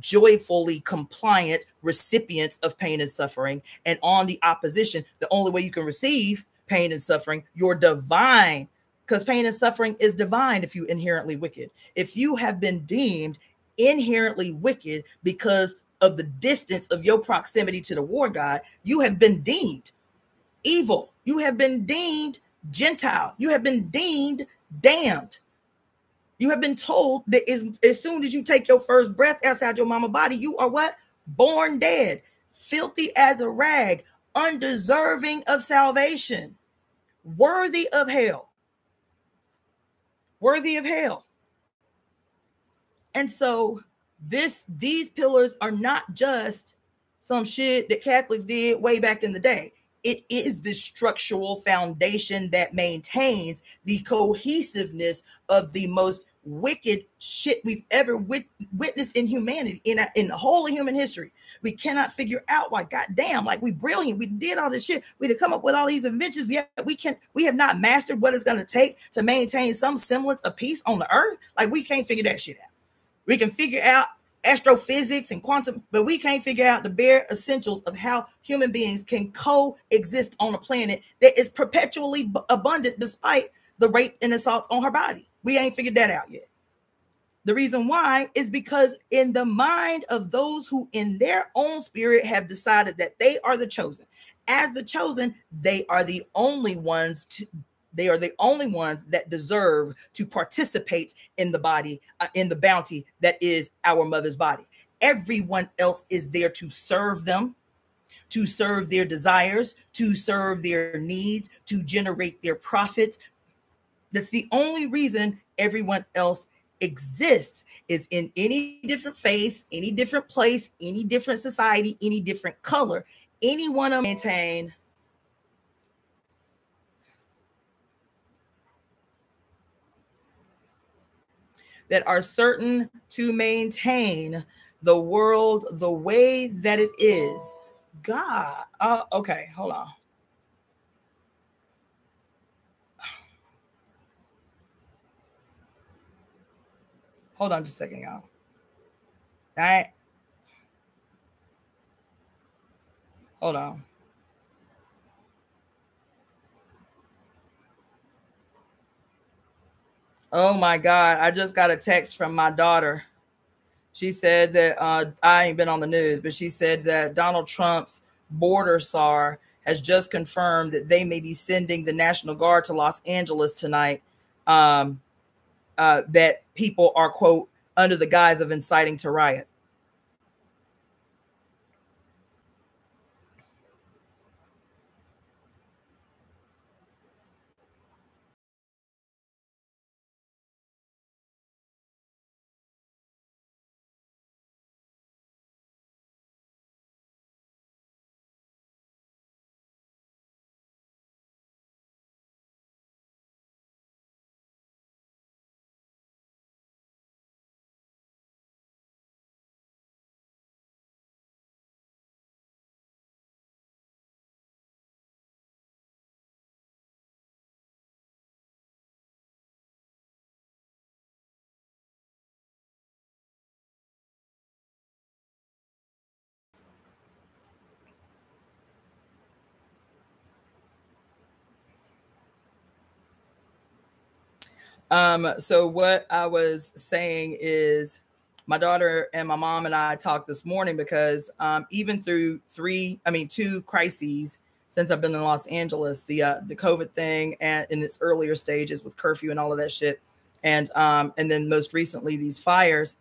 joyfully compliant recipients of pain and suffering. And on the opposition, the only way you can receive pain and suffering, you're divine, because pain and suffering is divine if you inherently wicked. If you have been deemed inherently wicked because of the distance of your proximity to the war god, you have been deemed evil. You have been deemed Gentile. You have been deemed damned. You have been told that as soon as you take your first breath outside your mama body, you are what? Born dead, filthy as a rag, undeserving of salvation, worthy of hell. Worthy of hell. And so these pillars are not just some shit that Catholics did way back in the day. It is the structural foundation that maintains the cohesiveness of the most wicked shit we've ever witnessed in humanity, in the whole of human history. We cannot figure out why, goddamn, like we brilliant, we did all this shit, we to come up with all these inventions, yet we have not mastered what it's going to take to maintain some semblance of peace on the earth. Like, we can't figure that shit out. We can figure out astrophysics and quantum, but we can't figure out the bare essentials of how human beings can coexist on a planet that is perpetually abundant despite the rape and assaults on her body. We ain't figured that out yet. The reason why is because in the mind of those who in their own spirit have decided that they are the chosen, as the chosen, they are the only ones that deserve to participate in the body, in the bounty that is our mother's body. Everyone else is there to serve them, to serve their desires, to serve their needs, to generate their profits. That's the only reason everyone else exists, is in any different face, any different place, any different society, any different color. Anyone to maintain that are certain to maintain the world the way that it is. God. Okay, hold on. Hold on just a second, y'all. All right. Hold on. Oh my God. I just got a text from my daughter. She said that I ain't been on the news, but she said that Donald Trump's border czar has just confirmed that they may be sending the National Guard to Los Angeles tonight. That people are, quote, under the guise of inciting to riot. So what I was saying is, my daughter and my mom and I talked this morning because even through two crises since I've been in Los Angeles, the COVID thing and in its earlier stages with curfew and all of that shit, and then most recently these fires,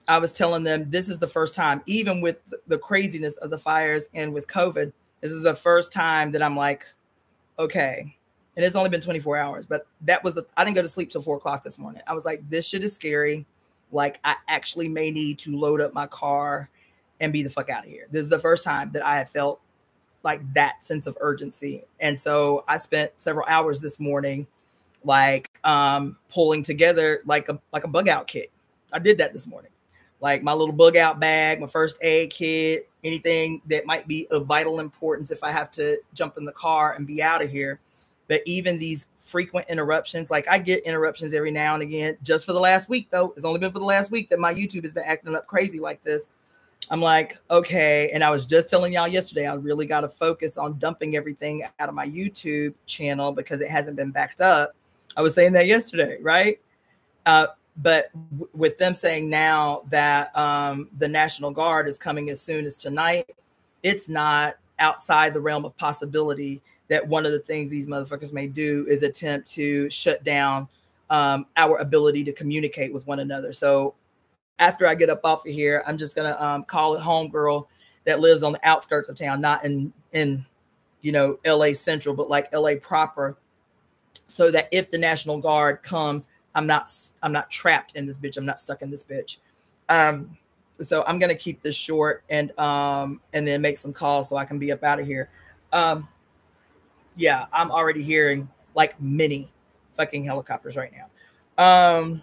I was telling them this is the first time, even with the craziness of the fires and with COVID, this is the first time that I'm like, okay. And it's only been 24 hours, but I didn't go to sleep till 4 o'clock this morning. I was like, this shit is scary. Like, I actually may need to load up my car and be the fuck out of here. This is the first time that I have felt like that sense of urgency. And so I spent several hours this morning, like, pulling together like a bug out kit. I did that this morning. Like my little bug out bag, my first aid kit, anything that might be of vital importance if I have to jump in the car and be out of here. But even these frequent interruptions, like I get interruptions every now and again. Just for the last week, though, it's only been for the last week that my YouTube has been acting up crazy like this. I'm like, okay. And I was just telling y'all yesterday, I really got to focus on dumping everything out of my YouTube channel because it hasn't been backed up. I was saying that yesterday, right? But with them saying now that the National Guard is coming as soon as tonight, it's not outside the realm of possibility that one of the things these motherfuckers may do is attempt to shut down our ability to communicate with one another. So after I get up off of here, I'm just going to call a homegirl that lives on the outskirts of town, not in LA Central, but like LA proper, so that if the National Guard comes, I'm not trapped in this bitch. I'm not stuck in this bitch. So I'm going to keep this short and then make some calls so I can be up out of here. Yeah, I'm already hearing like many fucking helicopters right now.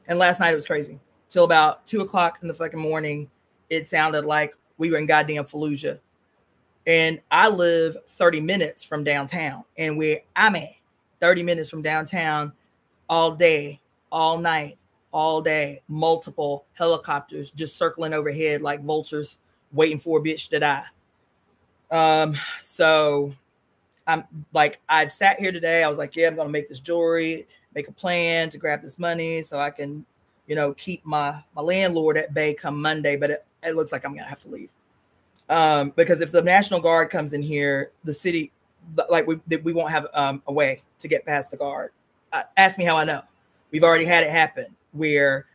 And last night it was crazy. Till about 2:00 in the fucking morning, it sounded like we were in goddamn Fallujah. And I live 30 minutes from downtown. And where I'm at, 30 minutes from downtown, all day, all night, all day, multiple helicopters just circling overhead like vultures waiting for a bitch to die. So I'm like, I'd sat here today. I was like, yeah, I'm going to make this jewelry, make a plan to grab this money so I can, you know, keep my landlord at bay come Monday. But it looks like I'm going to have to leave. Because if the National Guard comes in here, the city, like we won't have a way to get past the guard. Ask me how I know. We've already had it happen where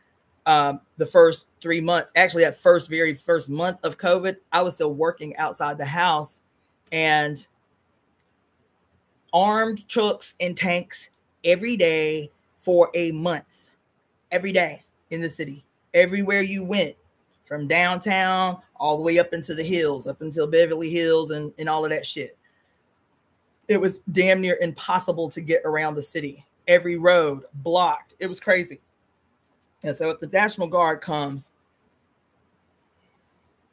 the first 3 months, actually that very first month of COVID, I was still working outside the house, and armed trucks and tanks every day for a month, every day in the city, everywhere you went, from downtown all the way up into the hills, up until Beverly Hills and all of that shit. It was damn near impossible to get around the city. Every road blocked. It was crazy. And so if the National Guard comes,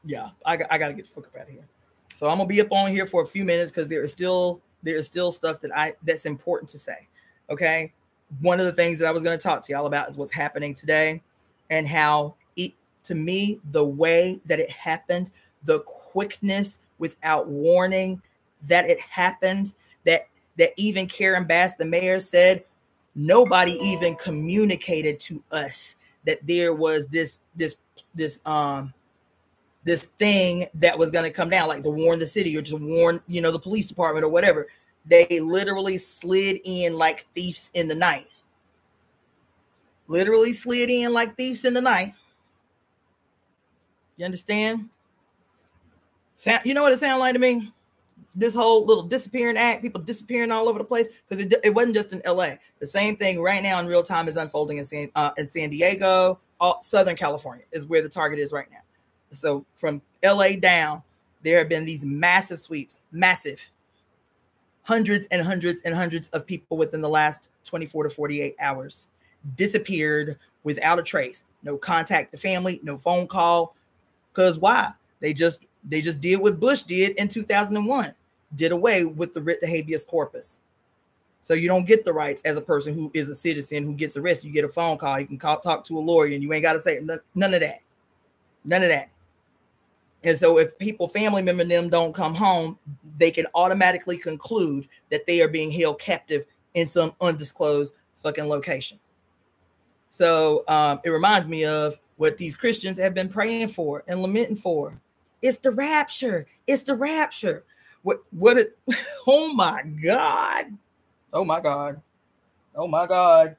yeah, I got to get the fuck up out of here. So I'm going to be up on here for a few minutes because there is still stuff that's important to say. Okay. One of the things that I was going to talk to y'all about is what's happening today, and how to me, the way that it happened, the quickness without warning that it happened, that even Karen Bass, the mayor, said nobody even communicated to us that there was this thing that was going to come down, like to warn the city or to warn, you know, the police department or whatever. They literally slid in like thieves in the night. Literally slid in like thieves in the night. You understand? You know what it sounded like to me? This whole little disappearing act, people disappearing all over the place, because it wasn't just in LA. The same thing right now in real time is unfolding in San Diego. Southern California is where the target is right now. So from LA down, there have been these massive sweeps, massive, hundreds and hundreds and hundreds of people within the last 24 to 48 hours disappeared without a trace. No contact to family, no phone call. Because why? They just did what Bush did in 2001, did away with the writ of habeas corpus. So you don't get the rights as a person who is a citizen who gets arrested. You get a phone call, you can talk to a lawyer, and you ain't got to say none of that. None of that. And so if family member them don't come home, they can automatically conclude that they are being held captive in some undisclosed fucking location. So it reminds me of what these Christians have been praying for and lamenting for. It's the rapture. It's the rapture. Oh my God. Oh my God. Oh my God.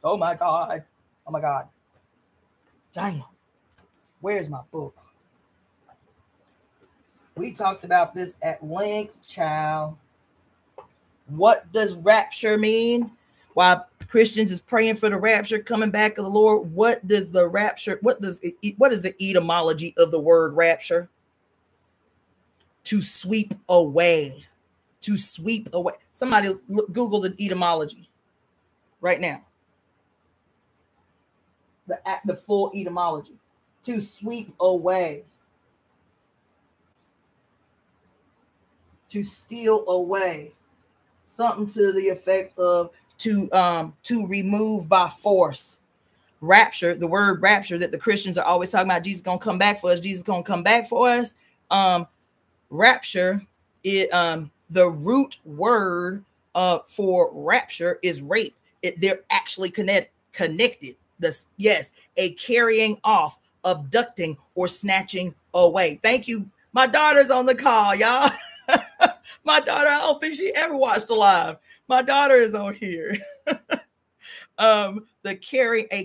Oh my God. Oh my God. Damn. Where's my book? We talked about this at length, child. What does rapture mean? While Christians is praying for the rapture, coming back of the Lord, what does the rapture, what is the etymology of the word rapture? To sweep away. To sweep away. Somebody Google the etymology right now. The full etymology. To sweep away. To steal away. Something to the effect of to remove by force. Rapture, the word rapture that the Christians are always talking about, Jesus gonna come back for us, Jesus gonna come back for us. Rapture, the root word for rapture is rape. They're actually connected. Yes, a carrying off, abducting, or snatching away. Thank you. My daughter's on the call, y'all. My daughter, I don't think she ever watched Alive. My daughter is on here.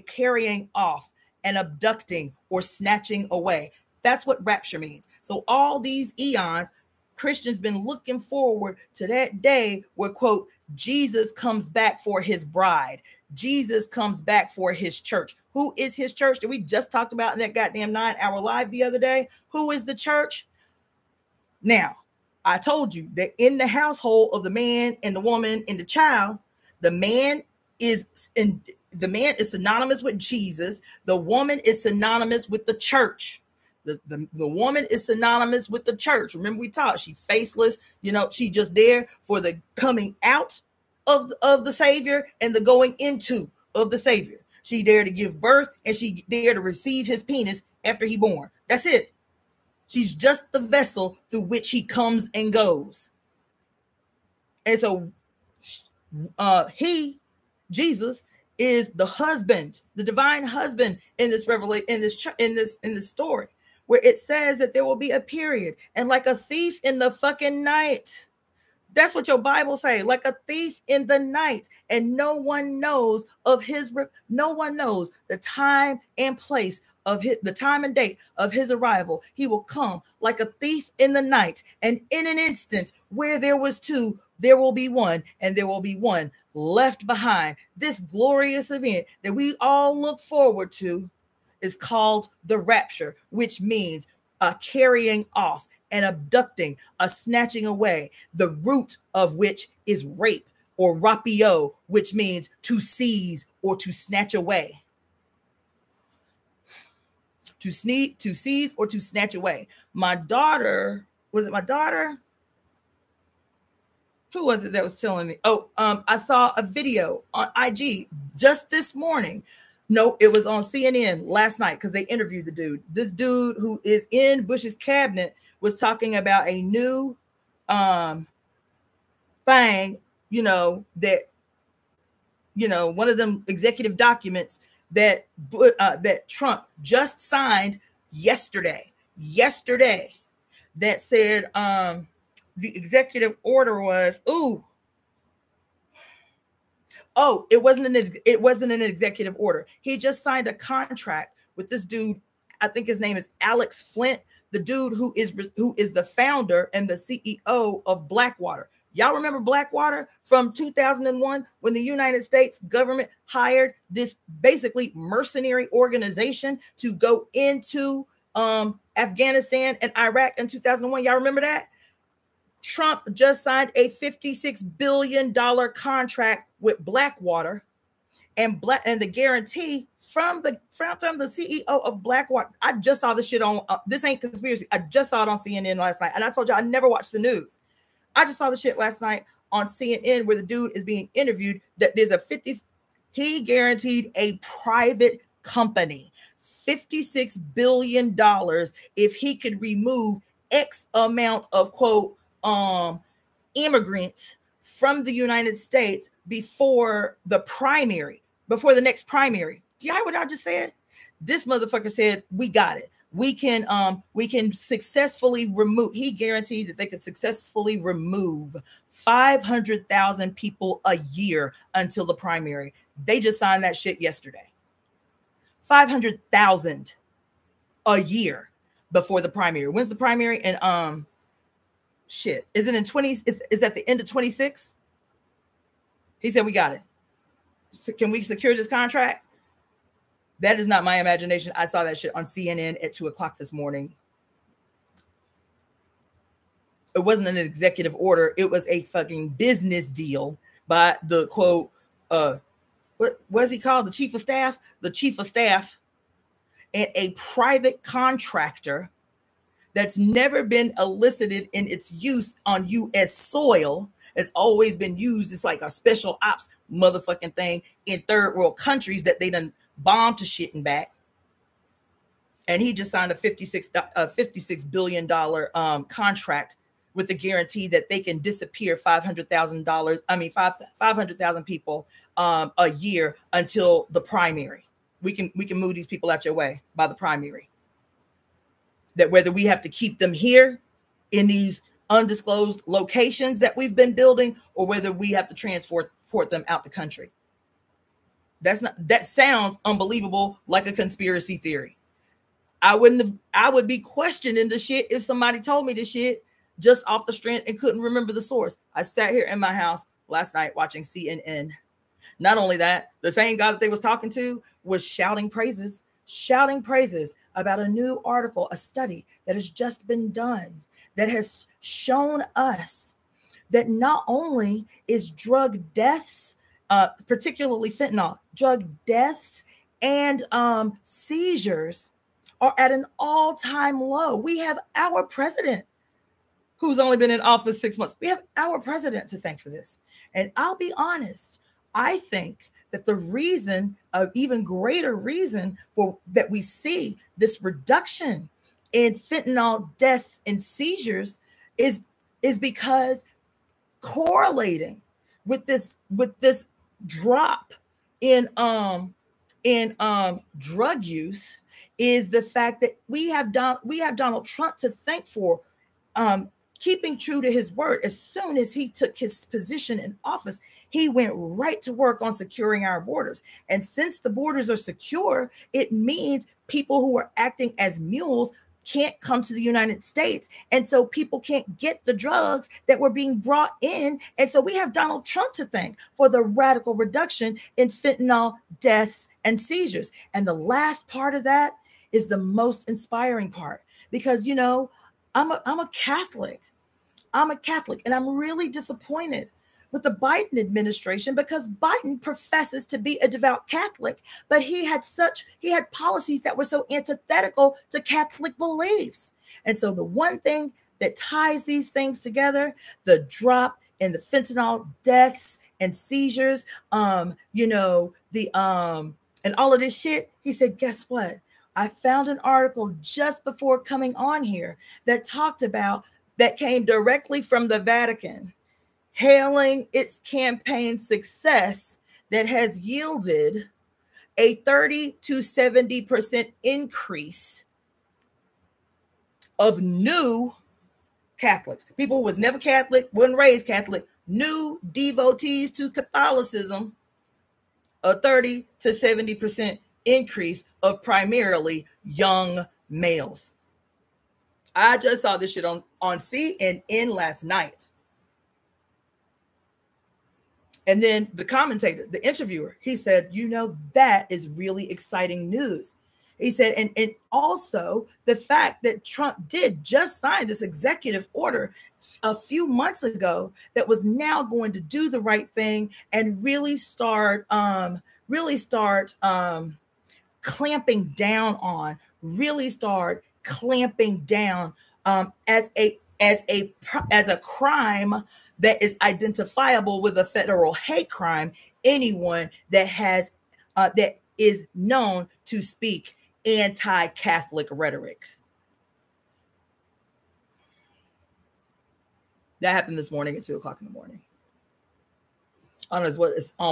Carrying off, and abducting or snatching away. That's what rapture means. So all these eons, Christians been looking forward to that day where, quote, Jesus comes back for his bride. Jesus comes back for his church. Who is his church that we just talked about in that goddamn 9-hour live the other day? Who is the church? Now, I told you that in the household of the man and the woman and the child, the man is the man is synonymous with Jesus. The woman is synonymous with the church. The woman is synonymous with the church. Remember, we talked, she faceless, she just there for the coming out of the Savior and the going into of the Savior. She there to give birth, and she there to receive his penis after he born. That's it. She's just the vessel through which he comes and goes. And so Jesus is the husband, the divine husband in this revelation, in this story, where it says that there will be a period, and like a thief in the fucking night. That's what your Bible say, like a thief in the night, and no one knows no one knows the time and place of the time and date of his arrival. He will come like a thief in the night, and in an instant where there was two, there will be one, and there will be one left behind. This glorious event that we all look forward to is called the rapture, which means a carrying off, an abducting, a snatching away, the root of which is rape, or rapio, which means to seize or to snatch away. To seize or to snatch away. My daughter, was it my daughter? Who was it that was telling me? I saw a video on IG just this morning. No, it was on CNN last night because they interviewed the dude. This dude who is in Bush's cabinet was talking about a new thing, that, one of them executive documents that Trump just signed yesterday, that said the executive order was, it wasn't an executive order. He just signed a contract with this dude. I think his name is Alex Flint, the dude who is the founder and the CEO of Blackwater. Y'all remember Blackwater from 2001 when the United States government hired this basically mercenary organization to go into Afghanistan and Iraq in 2001? Y'all remember that? Trump just signed a $56 billion contract with Blackwater, and the guarantee from the CEO of Blackwater. I just saw this shit on this ain't conspiracy. I just saw it on CNN last night, and I told you I never watched the news. I just saw the shit last night on CNN where the dude is being interviewed. That there's he guaranteed a private company $56 billion if he could remove X amount of quote immigrants from the United States before the next primary. Do you hear what I just said? This motherfucker said, we got it. We can successfully remove. He guaranteed that they could successfully remove 500,000 people a year until the primary. They just signed that shit yesterday. 500,000 a year before the primary. When's the primary? And shit, is it in 20? Is at the end of 26? He said, we got it. So can we secure this contract? That is not my imagination. I saw that shit on CNN at 2:00 this morning. It wasn't an executive order. It was a fucking business deal by the quote, what was he called? The chief of staff? The chief of staff and a private contractor that's never been elicited in its use on U.S. soil. It's always been used. It's like a special ops motherfucking thing in third world countries that they done bombed to shit and back. And he just signed a $56 billion contract with the guarantee that they can disappear 500,000 people a year until the primary. We can move these people out your way by the primary. That whether we have to keep them here in these undisclosed locations that we've been building, or whether we have to transport them out the country. That sounds unbelievable, like a conspiracy theory. I would be questioning the shit if somebody told me this shit just off the strength and couldn't remember the source. I sat here in my house last night watching CNN. Not only that, the same guy that they was talking to was shouting praises about a new article, a study that has just been done that has shown us that not only is drug deaths particularly fentanyl, drug deaths and seizures are at an all-time low. We have our president who's only been in office 6 months. We have our president to thank for this. And I'll be honest, I think that the reason, an even greater reason for that we see this reduction in fentanyl deaths and seizures is because correlating with this drop in drug use is the fact that we have Donald Trump to thank for keeping true to his word. As soon as he took his position in office, he went right to work on securing our borders. And since the borders are secure, it means people who are acting as mules can't come to the United States. And so people can't get the drugs that were being brought in. And so we have Donald Trump to thank for the radical reduction in fentanyl deaths and seizures. And the last part of that is the most inspiring part, because, you know, I'm a Catholic. I'm a Catholic, and I'm really disappointed with the Biden administration because Biden professes to be a devout Catholic, but he had policies that were so antithetical to Catholic beliefs. And so the one thing that ties these things together, the drop in the fentanyl deaths and seizures, and all of this shit, he said, guess what? I found an article just before coming on here that came directly from the Vatican, hailing its campaign success that has yielded a 30 to 70% increase of new Catholics, people who was never Catholic, wasn't raised Catholic, new devotees to Catholicism, a 30 to 70% increase of primarily young males. I just saw this shit on CNN last night. And then the commentator, the interviewer, he said, that is really exciting news. He said, and also the fact that Trump did just sign this executive order a few months ago that was now going to do the right thing and really start clamping down as a crime that is identifiable with a federal hate crime. Anyone that is known to speak anti-Catholic rhetoric. That happened this morning at 2:00 in the morning. On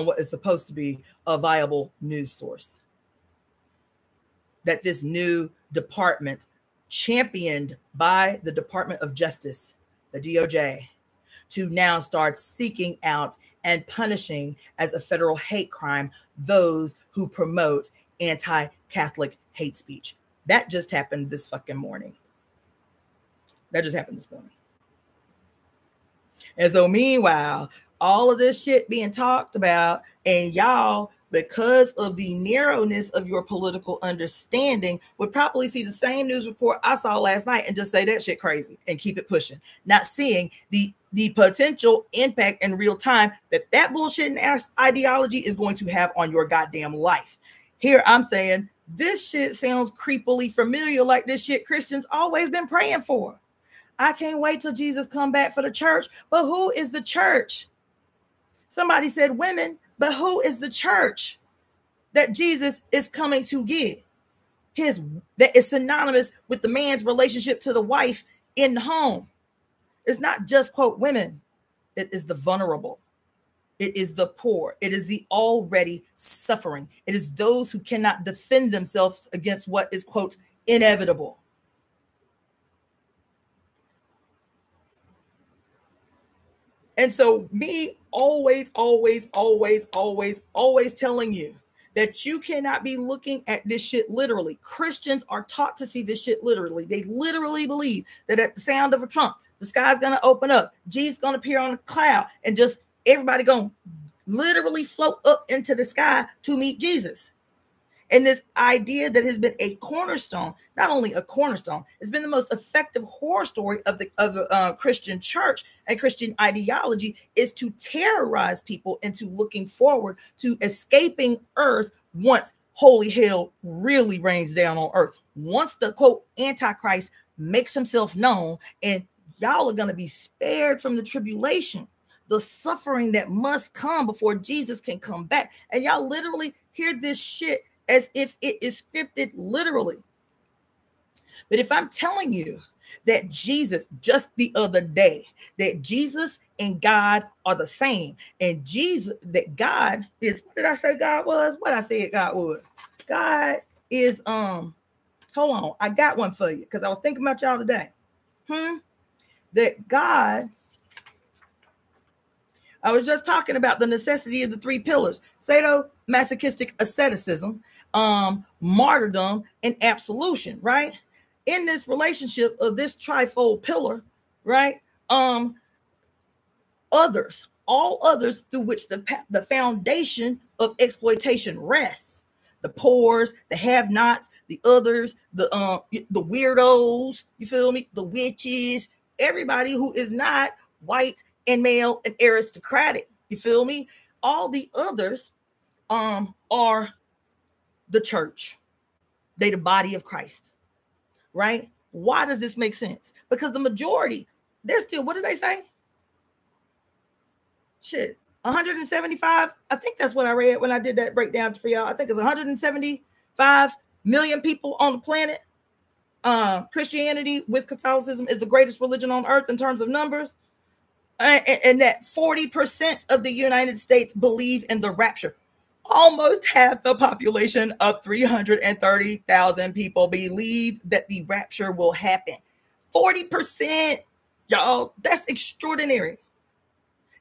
what is supposed to be a viable news source. That this new department, championed by the Department of Justice, the DOJ, to now start seeking out and punishing as a federal hate crime those who promote anti-Catholic hate speech. That just happened this fucking morning. That just happened this morning. And so meanwhile, all of this shit being talked about, and y'all, because of the narrowness of your political understanding, would probably see the same news report I saw last night and just say that shit crazy and keep it pushing, not seeing the potential impact in real time that bullshit and ideology is going to have on your goddamn life. Here I'm saying this shit sounds creepily familiar, like this shit Christians always been praying for. I can't wait till Jesus come back for the church. But who is the church? Somebody said women, but who is the church that Jesus is coming to get? That is synonymous with the man's relationship to the wife in the home. It's not just, quote, women. It is the vulnerable. It is the poor. It is the already suffering. It is those who cannot defend themselves against what is, quote, inevitable. And so me always telling you that you cannot be looking at this shit literally. Christians are taught to see this shit literally. They literally believe that at the sound of a trump, the sky's going to open up. Jesus going to appear on a cloud and just everybody going to literally float up into the sky to meet Jesus. And this idea that has been a cornerstone, not only a cornerstone, it's been the most effective horror story of the Christian church and Christian ideology, is to terrorize people into looking forward to escaping earth once holy hell really rains down on earth. Once the quote Antichrist makes himself known, and y'all are going to be spared from the tribulation, the suffering that must come before Jesus can come back. And y'all literally hear this shit as if it is scripted literally. But if I'm telling you that Jesus, just the other day, that Jesus and God are the same, and Jesus, that God is, what did I say God was? What I said God was? God is, hold on, I got one for you, because I was thinking about y'all today. That God, I was just talking about the necessity of the three pillars: sadomasochistic asceticism, martyrdom, and absolution, right? In this relationship of this trifold pillar, right? Others, all others through which the foundation of exploitation rests. The poors, the have-nots, the others, the weirdos, you feel me? The witches, everybody who is not white and male and aristocratic, you feel me? All the others are the church. They the body of Christ, right? Why does this make sense? Because the majority, they're still, what did they say? Shit, 175. I think that's what I read when I did that breakdown for y'all. I think it's 175 million people on the planet. Christianity with Catholicism is the greatest religion on earth in terms of numbers. And that 40% of the United States believe in the rapture. Almost half the population of 330,000 people believe that the rapture will happen. 40%, y'all, that's extraordinary.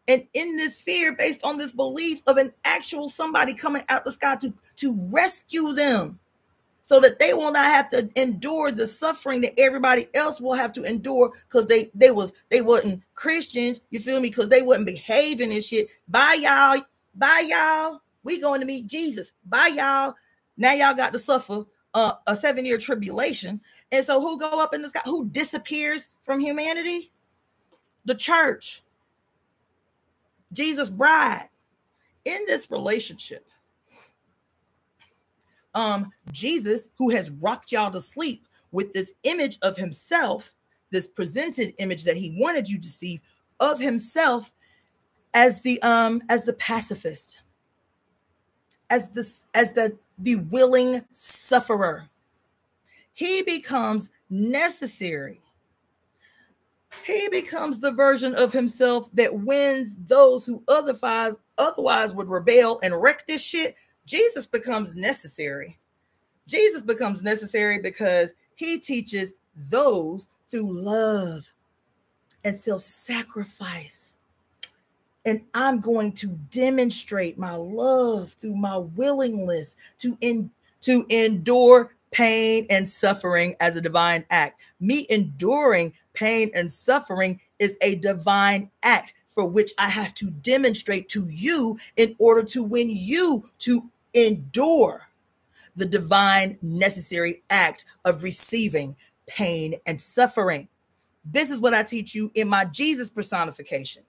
And in this fear, based on this belief of an actual somebody coming out the sky to rescue them, so that they will not have to endure the suffering that everybody else will have to endure, because they wasn't Christians, you feel me? Because they wasn't behaving and shit. Bye y'all. We going to meet Jesus. Bye y'all. Now y'all got to suffer a 7-year tribulation. And so who go up in the sky? Who disappears from humanity? The church. Jesus' bride. In this relationship, Jesus, who has rocked y'all to sleep with this image of himself, this presented image that he wanted you to see of himself as the pacifist, as the willing sufferer. He becomes necessary. He becomes the version of himself that wins those who otherwise would rebel and wreck this shit. Jesus becomes necessary. Jesus becomes necessary because he teaches those through love and self-sacrifice. And I'm going to demonstrate my love through my willingness to endure pain and suffering as a divine act. Me enduring pain and suffering is a divine act for which I have to demonstrate to you in order to win you to endure the divine necessary act of receiving pain and suffering. This is what I teach you in my Jesus personification.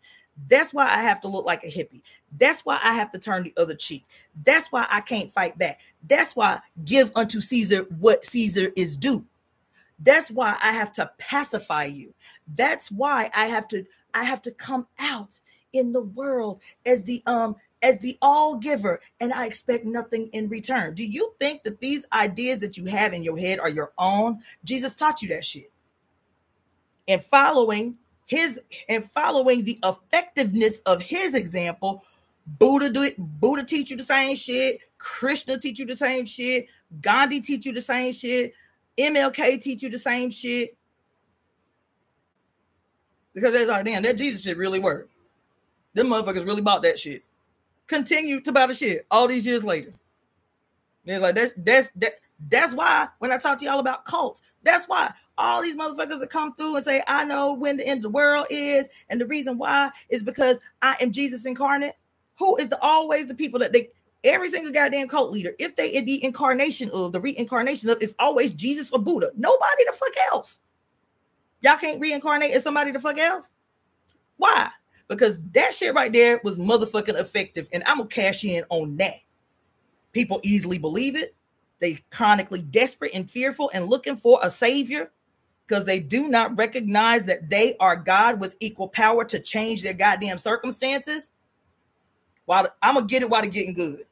That's why I have to look like a hippie. That's why I have to turn the other cheek. That's why I can't fight back. That's why give unto Caesar what Caesar is due. That's why I have to pacify you. That's why I have to come out in the world as the all giver, and I expect nothing in return. Do you think that these ideas that you have in your head are your own? Jesus taught you that shit. And following the effectiveness of his example, Buddha teach you the same shit. Krishna teach you the same shit. Gandhi teach you the same shit. MLK teach you the same shit. Because they're like, damn, that Jesus shit really worked. Them motherfuckers really bought that shit. Continue to buy the shit all these years later. They're like, that's why when I talk to y'all about cults, that's why all these motherfuckers that come through and say, I know when the end of the world is, and the reason why is because I am Jesus incarnate. Who is always the people that Every single goddamn cult leader, if they in the incarnation of, the reincarnation of, it's always Jesus or Buddha. Nobody the fuck else. Y'all can't reincarnate as somebody the fuck else. Why? Because that shit right there was motherfucking effective, and I'm gonna cash in on that. People easily believe it. They chronically desperate and fearful and looking for a savior because they do not recognize that they are God with equal power to change their goddamn circumstances. While I'm gonna get it while they're getting good.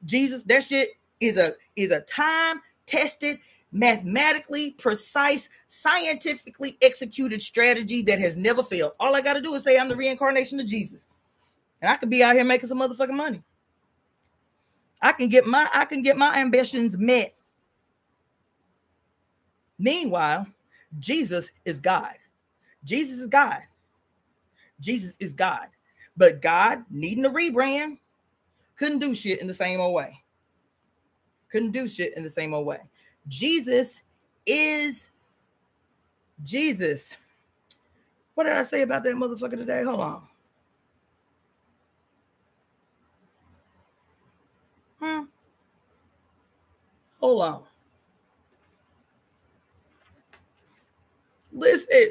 Jesus, that shit is a time-tested, mathematically precise, scientifically executed strategy that has never failed. All I gotta do is say I'm the reincarnation of Jesus, and I could be out here making some motherfucking money. I can get my ambitions met. Meanwhile, Jesus is God. Jesus is God. Jesus is God. But God, needing a rebrand, couldn't do shit in the same old way. Couldn't do shit in the same old way. Jesus is Jesus. What did I say about that motherfucker today? Hold on. Hold on. Listen,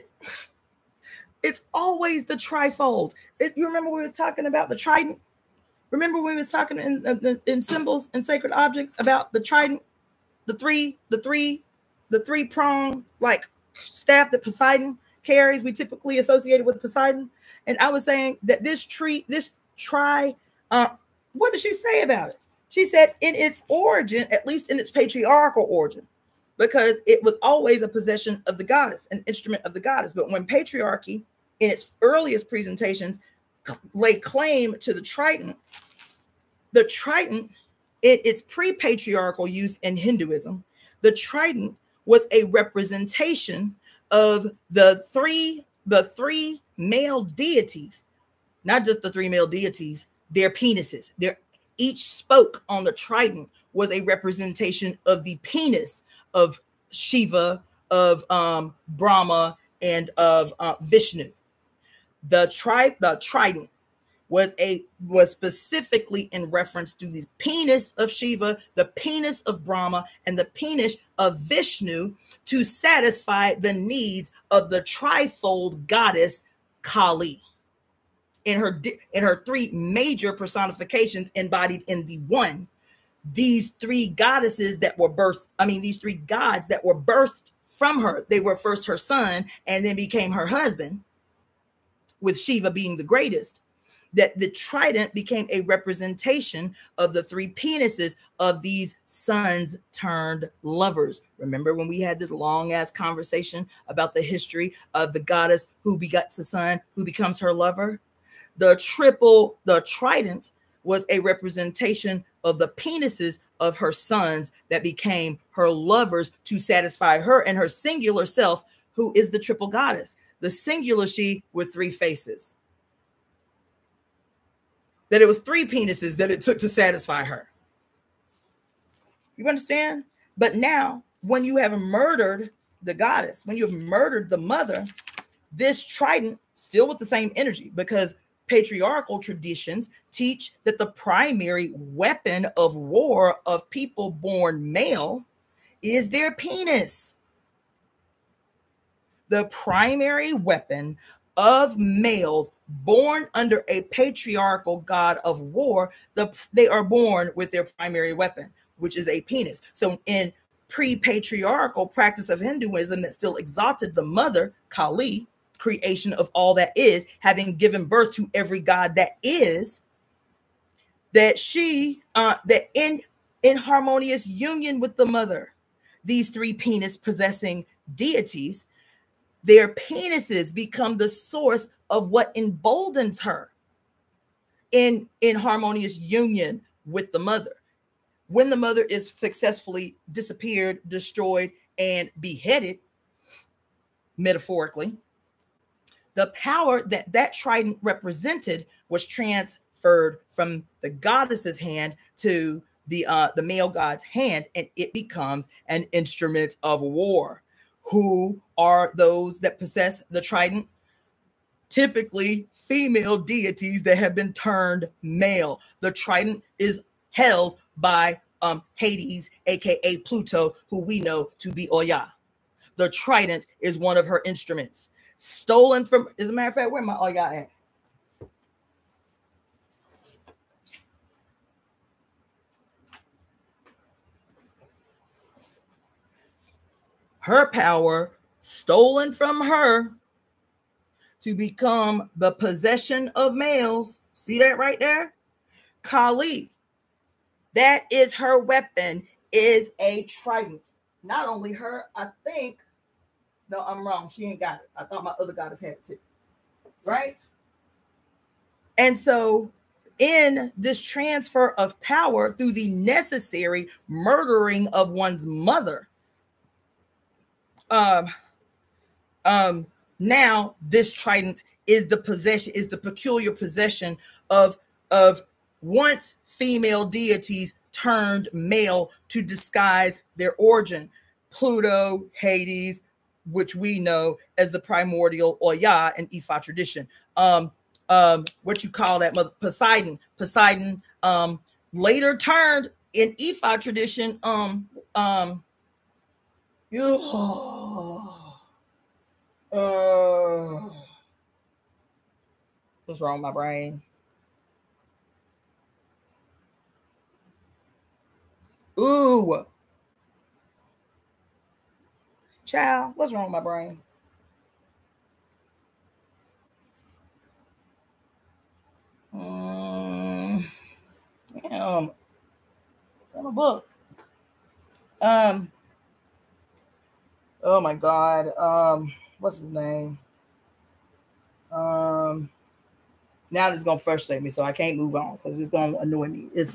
it's always the trifold. You remember we were talking about the trident? Remember we was talking in symbols and sacred objects about the trident, the three prong like staff that Poseidon carries. We typically associate it with Poseidon, and I was saying that what did she say about it? She said in its origin, at least in its patriarchal origin, because it was always a possession of the goddess, an instrument of the goddess. But when patriarchy, in its earliest presentations, lay claim to the trident in its pre-patriarchal use in Hinduism, the trident was a representation of the three male deities, not just the three male deities, their penises. Each spoke on the trident was a representation of the penis of Shiva, of Brahma, and of Vishnu. The trident was specifically in reference to the penis of Shiva, the penis of Brahma, and the penis of Vishnu to satisfy the needs of the trifold goddess Kali. In her three major personifications embodied in the one, these three goddesses that were birthed, these three gods that were birthed from her, they were first her son and then became her husband, with Shiva being the greatest, that the trident became a representation of the three penises of these sons turned lovers. Remember when we had this long ass conversation about the history of the goddess who begots the son who becomes her lover? The trident was a representation of the penises of her sons that became her lovers to satisfy her and her singular self, who is the triple goddess, the singular she with three faces. That it was three penises that it took to satisfy her. You understand? But now, when you have murdered the goddess, when you have murdered the mother, this trident, still with the same energy, because patriarchal traditions teach that the primary weapon of war of people born male is their penis. The primary weapon of males born under a patriarchal god of war, they are born with their primary weapon, which is a penis. So in pre-patriarchal practice of Hinduism that still exalted the mother, Kali, creation of all that is, having given birth to every god that is, that she, that in harmonious union with the mother, these three penis possessing deities, their penises become the source of what emboldens her in harmonious union with the mother. When the mother is successfully disappeared, destroyed, and beheaded, metaphorically, the power that trident represented was transferred from the goddess's hand to the male god's hand, and it becomes an instrument of war. Who are those that possess the trident? Typically female deities that have been turned male. The trident held by Hades, aka Pluto, who we know to be Oya. The trident is one of her instruments. Stolen from, as a matter of fact, where my Oya at? Her power stolen from her to become the possession of males. See that right there? Kali. That is her weapon, is a trident. Not only her, I think, no, I'm wrong. She ain't got it. I thought my other goddess had it too. Right? And so in this transfer of power through the necessary murdering of one's mother, now this trident is the possession, is the peculiar possession of once female deities turned male to disguise their origin. Pluto, Hades, which we know as the primordial Oya in Ifa tradition. What you call that mother? Poseidon. Poseidon later turned in Ifa tradition. What's wrong with my brain? Ooh. Child, what's wrong with my brain? Damn. On a book. Oh my God. What's his name? Now it's gonna frustrate me, so I can't move on because it's gonna annoy me. It's